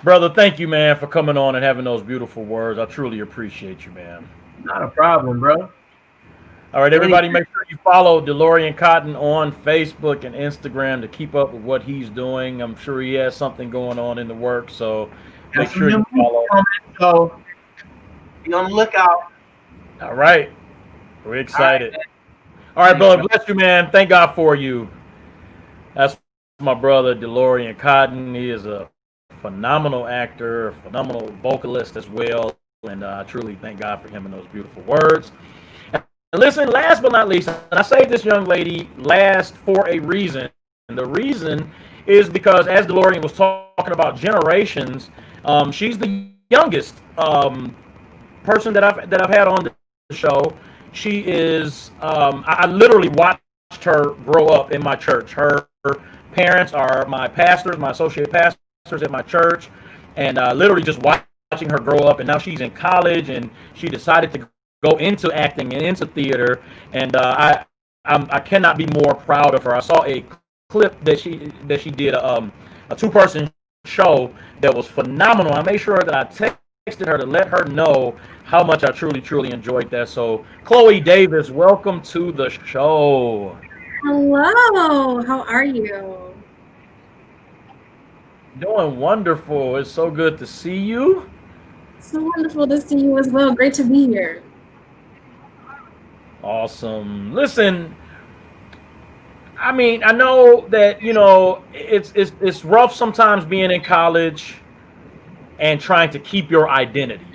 Brother, thank you, man, for coming on and having those beautiful words. I truly appreciate you, man. Not a problem, bro. All right, everybody, make sure you follow DeLorean Cotton on Facebook and Instagram to keep up with what he's doing. I'm sure he has something going on in the works, so make sure you follow. So be on the lookout. All right, we're excited. All right, brother, bless you, man. Thank God for you. That's my brother DeLorean Cotton. He is a phenomenal actor, a phenomenal vocalist as well, and I truly thank God for him and those beautiful words. Listen, last but not least, and I say this young lady last for a reason. And the reason is because as DeLorean was talking about generations, she's the youngest person that I've had on the show. She is. I literally watched her grow up in my church. Her parents are my pastors, my associate pastors at my church, and literally just watching her grow up. And now she's in college, and she decided to go into acting and into theater, and I cannot be more proud of her. I saw a clip that she did a 2-person show that was phenomenal. I made sure that I texted her to let her know how much I truly enjoyed that. So Chloe Davis, welcome to the show. Hello, how are you? Doing wonderful. It's so good to see you. So wonderful to see you as well. Great to be here. Awesome. Listen, I mean, I know that, you know, it's rough sometimes being in college and trying to keep your identity.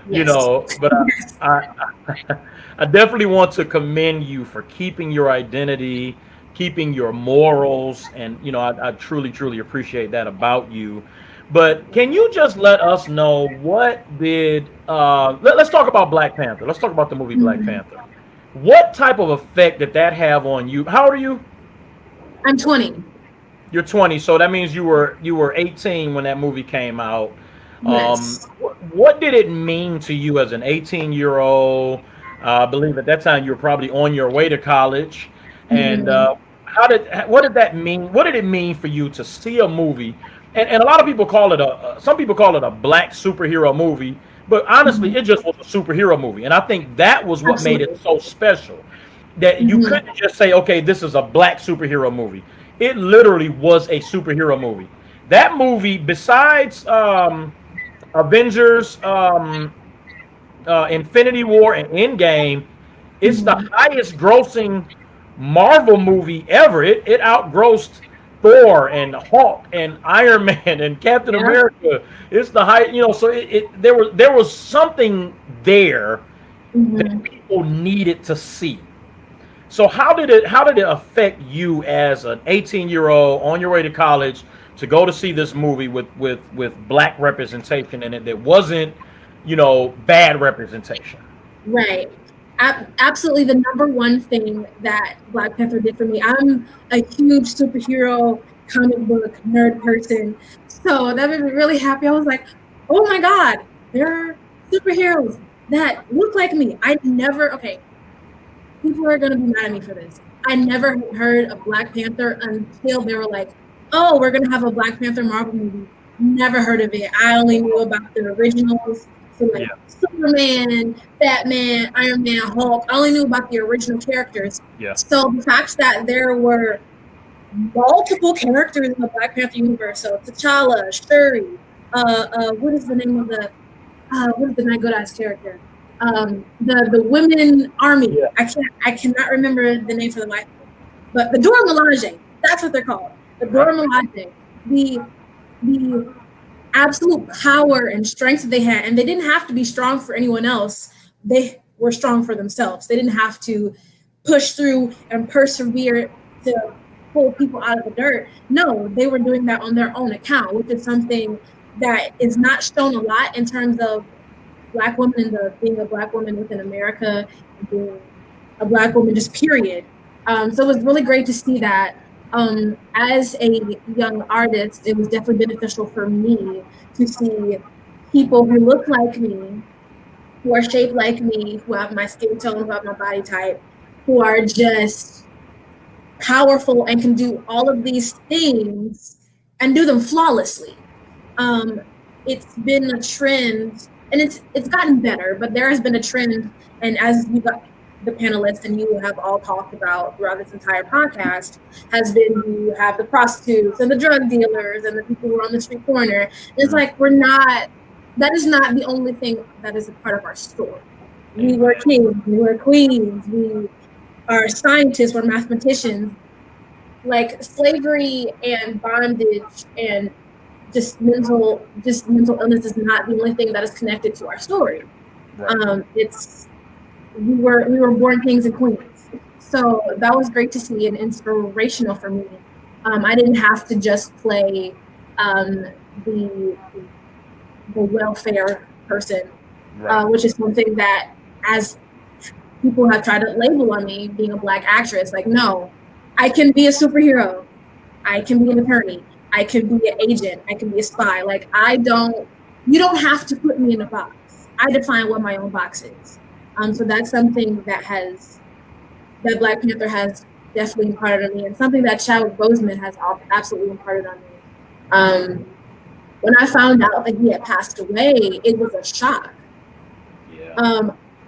You know, but I definitely want to commend you for keeping your identity, keeping your morals, and you know, I truly appreciate that about you. But can you just let us know what did let's talk about Black Panther. Let's talk about the movie Black Panther. What type of effect did that have on you? How old are you? I'm 20. You're 20, so that means you were 18 when that movie came out. Yes. What did it mean to you as an 18-year-old? I believe at that time you were probably on your way to college. And what did that mean? What did it mean for you to see a movie? And a lot of people call it some people call it a black superhero movie, but honestly, it just was a superhero movie. And I think that was what made it so special. That you couldn't just say, okay, this is a black superhero movie. It literally was a superhero movie. That movie, besides Avengers, Infinity War, and Endgame, it's the highest grossing Marvel movie ever. It outgrossed Thor and Hulk and Iron Man and Captain America. It's the high, you know. So there was something there that people needed to see. So how did it affect you as an 18-year-old on your way to college to go to see this movie with black representation in it that wasn't, you know, bad representation? Right. Absolutely, the number one thing that Black Panther did for me. I'm a huge superhero comic book nerd person, so that made me really happy. I was like, oh my God, there are superheroes that look like me. People are gonna be mad at me for this. I never heard of Black Panther until they were like, oh, we're gonna have a Black Panther Marvel movie. Never heard of it. I only knew about the originals. So like Superman, Batman, Iron Man, Hulk. I only knew about the original characters. Yeah. So the fact that there were multiple characters in the Black Panther universe, so T'Challa, Shuri, what is the name of what is the Night Good Eyes character? The women army. Yeah. I cannot remember the name for the life, but the Dora Milaje. That's what they're called. The Dora Milaje. The absolute power and strength that they had, and they didn't have to be strong for anyone else. They were strong for themselves. They didn't have to push through and persevere to pull people out of the dirt. No, they were doing that on their own account, which is something that is not shown a lot in terms of Black women and being a Black woman within America, and being a Black woman, just period. So it was really great to see that. As a young artist, it was definitely beneficial for me to see people who look like me, who are shaped like me, who have my skin tone, who have my body type, who are just powerful and can do all of these things and do them flawlessly. It's been a trend, and it's gotten better, but there has been a trend, and as you got the panelists and you have all talked about throughout this entire podcast, has been you have the prostitutes and the drug dealers and the people who are on the street corner. And it's like that is not the only thing that is a part of our story. We were kings, we were queens, we are scientists, we're mathematicians. Like slavery and bondage and just mental illness is not the only thing that is connected to our story. Right. We were born kings and queens. So that was great to see and inspirational for me. I didn't have to just play the welfare person, right. Which is something that as people have tried to label on me being a Black actress, like, no, I can be a superhero. I can be an attorney. I can be an agent. I can be a spy. Like, you don't have to put me in a box. I define what my own box is. So that's something that Black Panther has definitely imparted on me, and something that Chadwick Boseman has absolutely imparted on me. When I found out that he had passed away, it was a shock. Yeah.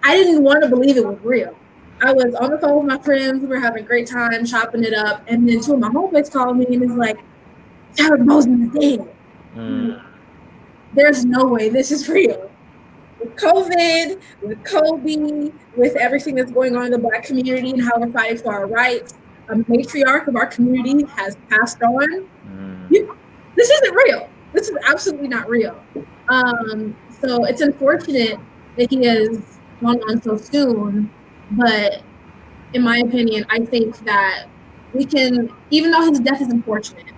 I didn't want to believe it was real. I was on the phone with my friends. We were having a great time chopping it up, and then two of my homeboys called me and was like, Chadwick Boseman is dead. There's no way this is real. With COVID, with Kobe, with everything that's going on in the Black community and how we're fighting for our rights, a matriarch of our community has passed on. This isn't real. This is absolutely not real. So it's unfortunate that he has gone on so soon, but in my opinion, I think that we can, even though his death is unfortunate,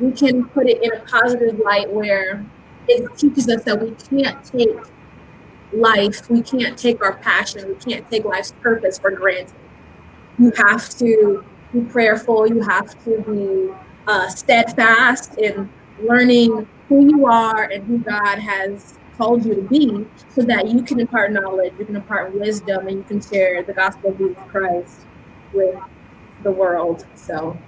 we can put it in a positive light where it teaches us that we can't take life, we can't take our passion, we can't take life's purpose for granted. You have to be prayerful, you have to be steadfast in learning who you are and who God has called you to be, so that you can impart knowledge, you can impart wisdom, and you can share the gospel of Jesus Christ with the world. So,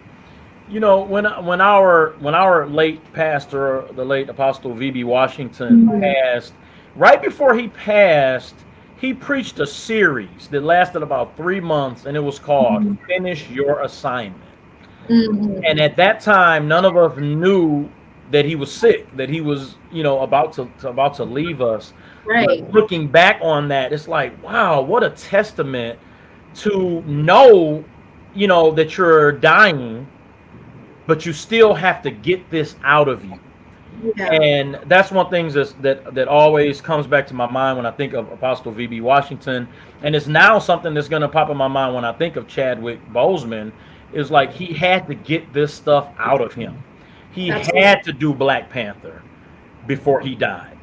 you know, when our late pastor, the late Apostle V.B. Washington, passed, right before he passed, he preached a series that lasted about 3 months, and it was called "Finish Your Assignment." And at that time, none of us knew that he was sick, that he was, about to leave us. Right. But looking back on that, it's like, wow, what a testament to know, that you're dying, but you still have to get this out of you. Yeah. And that's one thing that always comes back to my mind when I think of Apostle V.B. Washington, and it's now something that's going to pop in my mind when I think of Chadwick Boseman. Is like he had to get this stuff out of him. He had to do Black Panther before he died.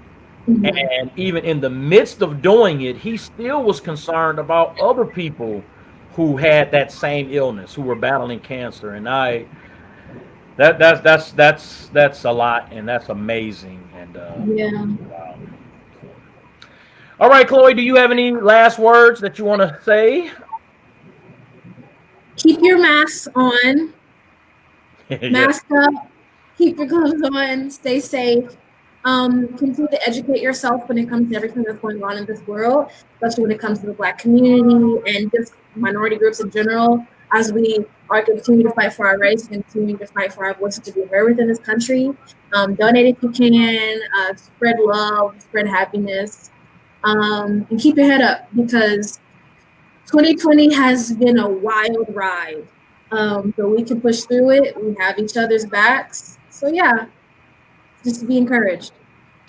And even in the midst of doing it, he still was concerned about other people who had that same illness, who were battling cancer. And that's a lot, and that's amazing. And wow. All right, Chloe, do you have any last words that you want to say? Keep your masks on. Mask up. Keep your gloves on. Stay safe. Continue to educate yourself when it comes to everything that's going on in this world, especially when it comes to the Black community and just minority groups in general, as we are continuing to fight for our rights and continuing to fight for our voices to be heard within this country. Donate if you can. Spread love. Spread happiness. And keep your head up, because 2020 has been a wild ride, but we can push through it. We have each other's backs. So yeah, just be encouraged.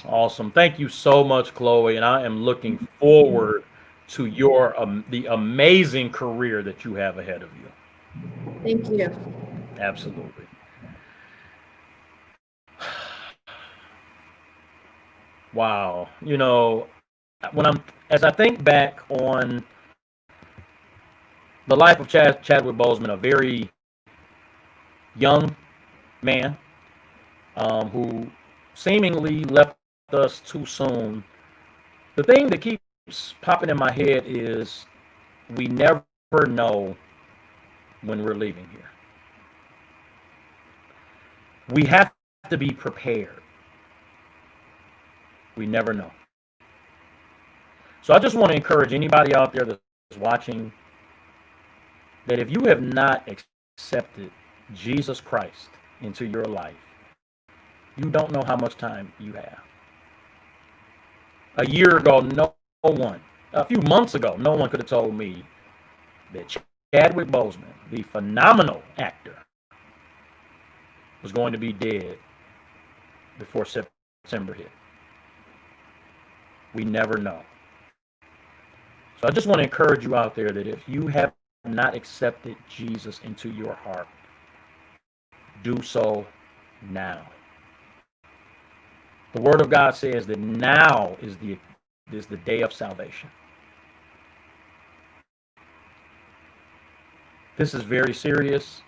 Awesome. Thank you so much, Chloe. And I am looking forward to your the amazing career that you have ahead of you. Thank you. Absolutely. Wow. You know, as I think back on the life of Chadwick Boseman, a very young man who seemingly left us too soon. The thing that keeps popping in my head is we never know when we're leaving here. We have to be prepared. We never know. So I just want to encourage anybody out there that's watching that if you have not accepted Jesus Christ into your life, you don't know how much time you have. A year ago, no one, a few months ago, no one could have told me that Chadwick Boseman, the phenomenal actor, was going to be dead before September hit. We never know. So I just want to encourage you out there that if you have not accepted Jesus into your heart, do so now. The Word of God says that now is the day of salvation. This is very serious.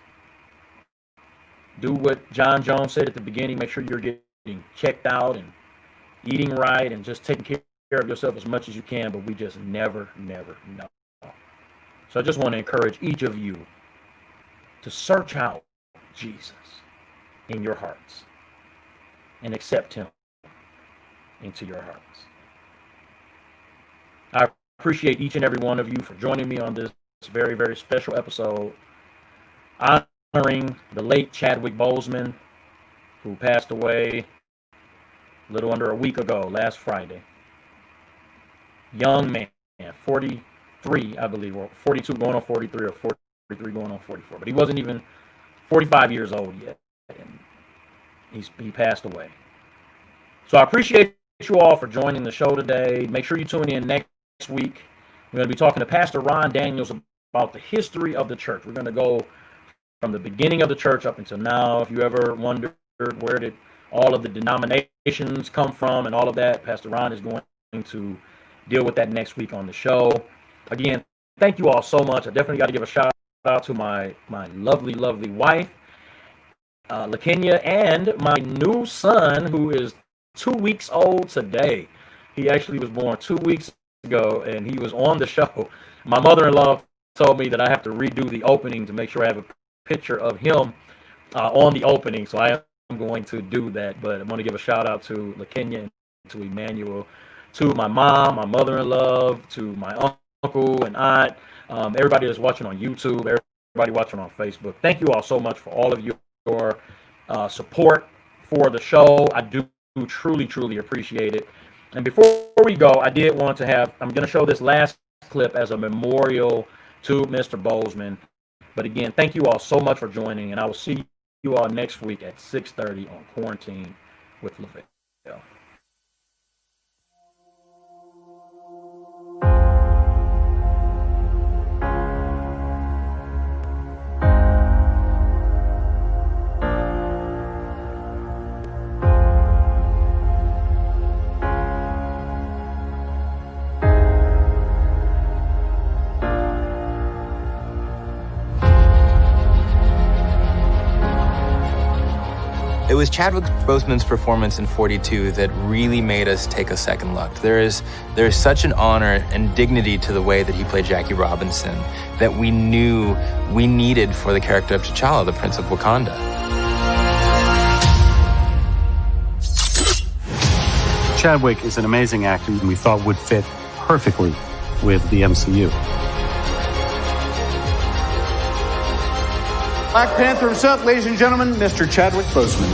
Do what John Jones said at the beginning. Make sure you're getting checked out and eating right and just taking care of yourself as much as you can, but we just never know. So I just want to encourage each of you to search out Jesus in your hearts and accept him into your hearts. I appreciate each and every one of you for joining me on this very, very special episode honoring the late Chadwick Boseman, who passed away a little under a week ago, last Friday. Young man, 43, I believe, or 42 going on 43, or 43 going on 44. But he wasn't even 45 years old yet, and he passed away. So I appreciate you all for joining the show today. Make sure you tune in next week. We're going to be talking to Pastor Ron Daniels about the history of the church. We're going to go from the beginning of the church up until now. If you ever wondered where did all of the denominations come from and all of that, Pastor Ron is going to deal with that next week on the show. Again, thank you all so much. I definitely got to give a shout out to my lovely, lovely wife, LaKenya, and my new son, who is 2 weeks old today. He actually was born 2 weeks ago, and he was on the show. My mother-in-law told me that I have to redo the opening to make sure I have a picture of him on the opening, so I am going to do that. But I'm going to give a shout out to LaKenya and to Emmanuel, to my mom, my mother-in-law, to my uncle and aunt, everybody that's watching on YouTube, everybody watching on Facebook. Thank you all so much for all of your support for the show. I do truly appreciate it. And before we go, I did want to I'm going to show this last clip as a memorial to Mr. Boseman. But again, thank you all so much for joining, and I will see you all next week at 6:30 on Quarantined with Lavell. It was Chadwick Boseman's performance in 42 that really made us take a second look. There is such an honor and dignity to the way that he played Jackie Robinson that we knew we needed for the character of T'Challa, the Prince of Wakanda. Chadwick is an amazing actor and we thought would fit perfectly with the MCU. Black Panther himself, ladies and gentlemen, Mr. Chadwick Boseman.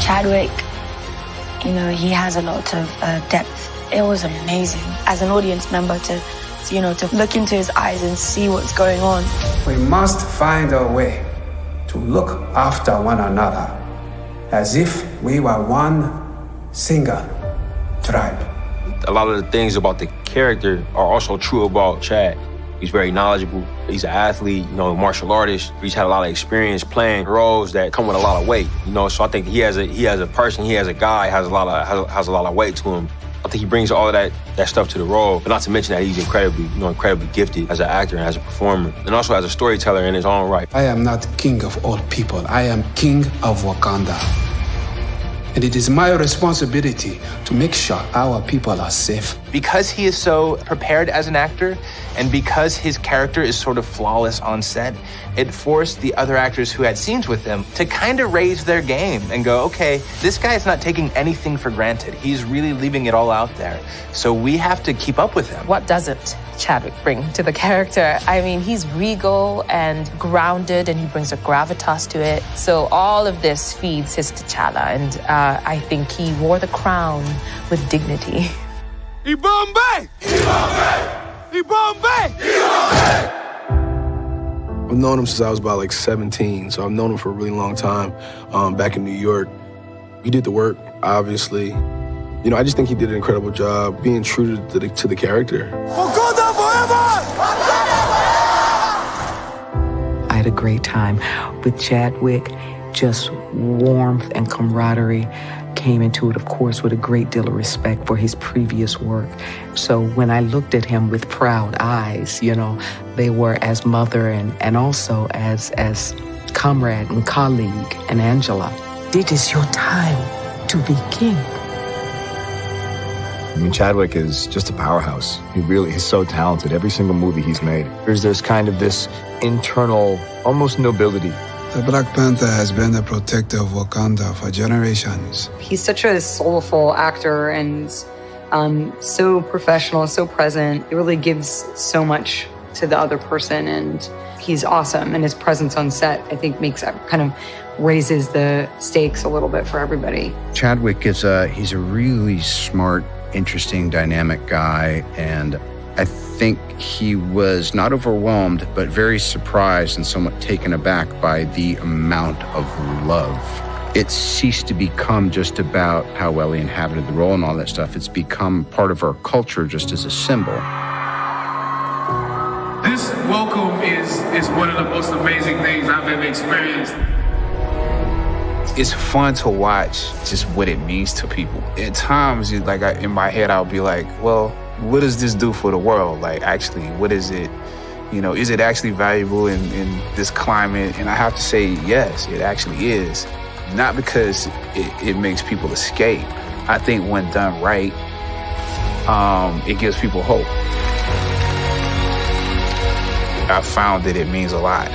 Chadwick, he has a lot of depth. It was amazing as an audience member to chance, you know, to look into his eyes and see what's going on. We must find a way to look after one another as if we were one single tribe. A lot of the things about the character are also true about Chad. He's very knowledgeable. He's an athlete, you know, martial artist. He's had a lot of experience playing roles that come with a lot of weight, you know. So I think he as a person, he as a guy has a lot of weight to him. I think he brings all of that stuff to the role, but not to mention that he's incredibly gifted as an actor and as a performer, and also as a storyteller in his own right. I am not king of all people. I am king of Wakanda. And it is my responsibility to make sure our people are safe. Because he is so prepared as an actor, and because his character is sort of flawless on set, it forced the other actors who had scenes with him to kind of raise their game and go, okay, this guy is not taking anything for granted. He's really leaving it all out there. So we have to keep up with him. What doesn't Chadwick bring to the character? I mean, he's regal and grounded, and he brings a gravitas to it. So all of this feeds his T'Challa, and I think he wore the crown with dignity. Ibombe! Ibombe! Ibombe! Ibombe! I've known him since I was about like 17, so I've known him for a really long time. Back in New York, he did the work, obviously. You know, I just think he did an incredible job being true to the character. Wakanda forever! I had a great time with Chadwick. Just warmth and camaraderie came into it, of course, with a great deal of respect for his previous work. So when I looked at him with proud eyes, you know, they were as mother and also as comrade and colleague and Angela. It is your time to be king. I mean, Chadwick is just a powerhouse. He really is so talented. Every single movie he's made, there's kind of this internal, almost nobility. The Black Panther has been a protector of Wakanda for generations. He's such a soulful actor and so professional, so present. He really gives so much to the other person, and he's awesome. And his presence on set, I think, kind of raises the stakes a little bit for everybody. Chadwick he's a really smart, interesting, dynamic guy, and I think he was not overwhelmed, but very surprised and somewhat taken aback by the amount of love. It ceased to become just about how well he inhabited the role and all that stuff. It's become part of our culture just as a symbol. This welcome is one of the most amazing things I've ever experienced. It's fun to watch just what it means to people. At times, in my head, I'll be like, well, what does this do for the world? Like, actually, what is it? You know, is it actually valuable in this climate? And I have to say, yes, it actually is. Not because it makes people escape. I think when done right, it gives people hope. I found that it means a lot.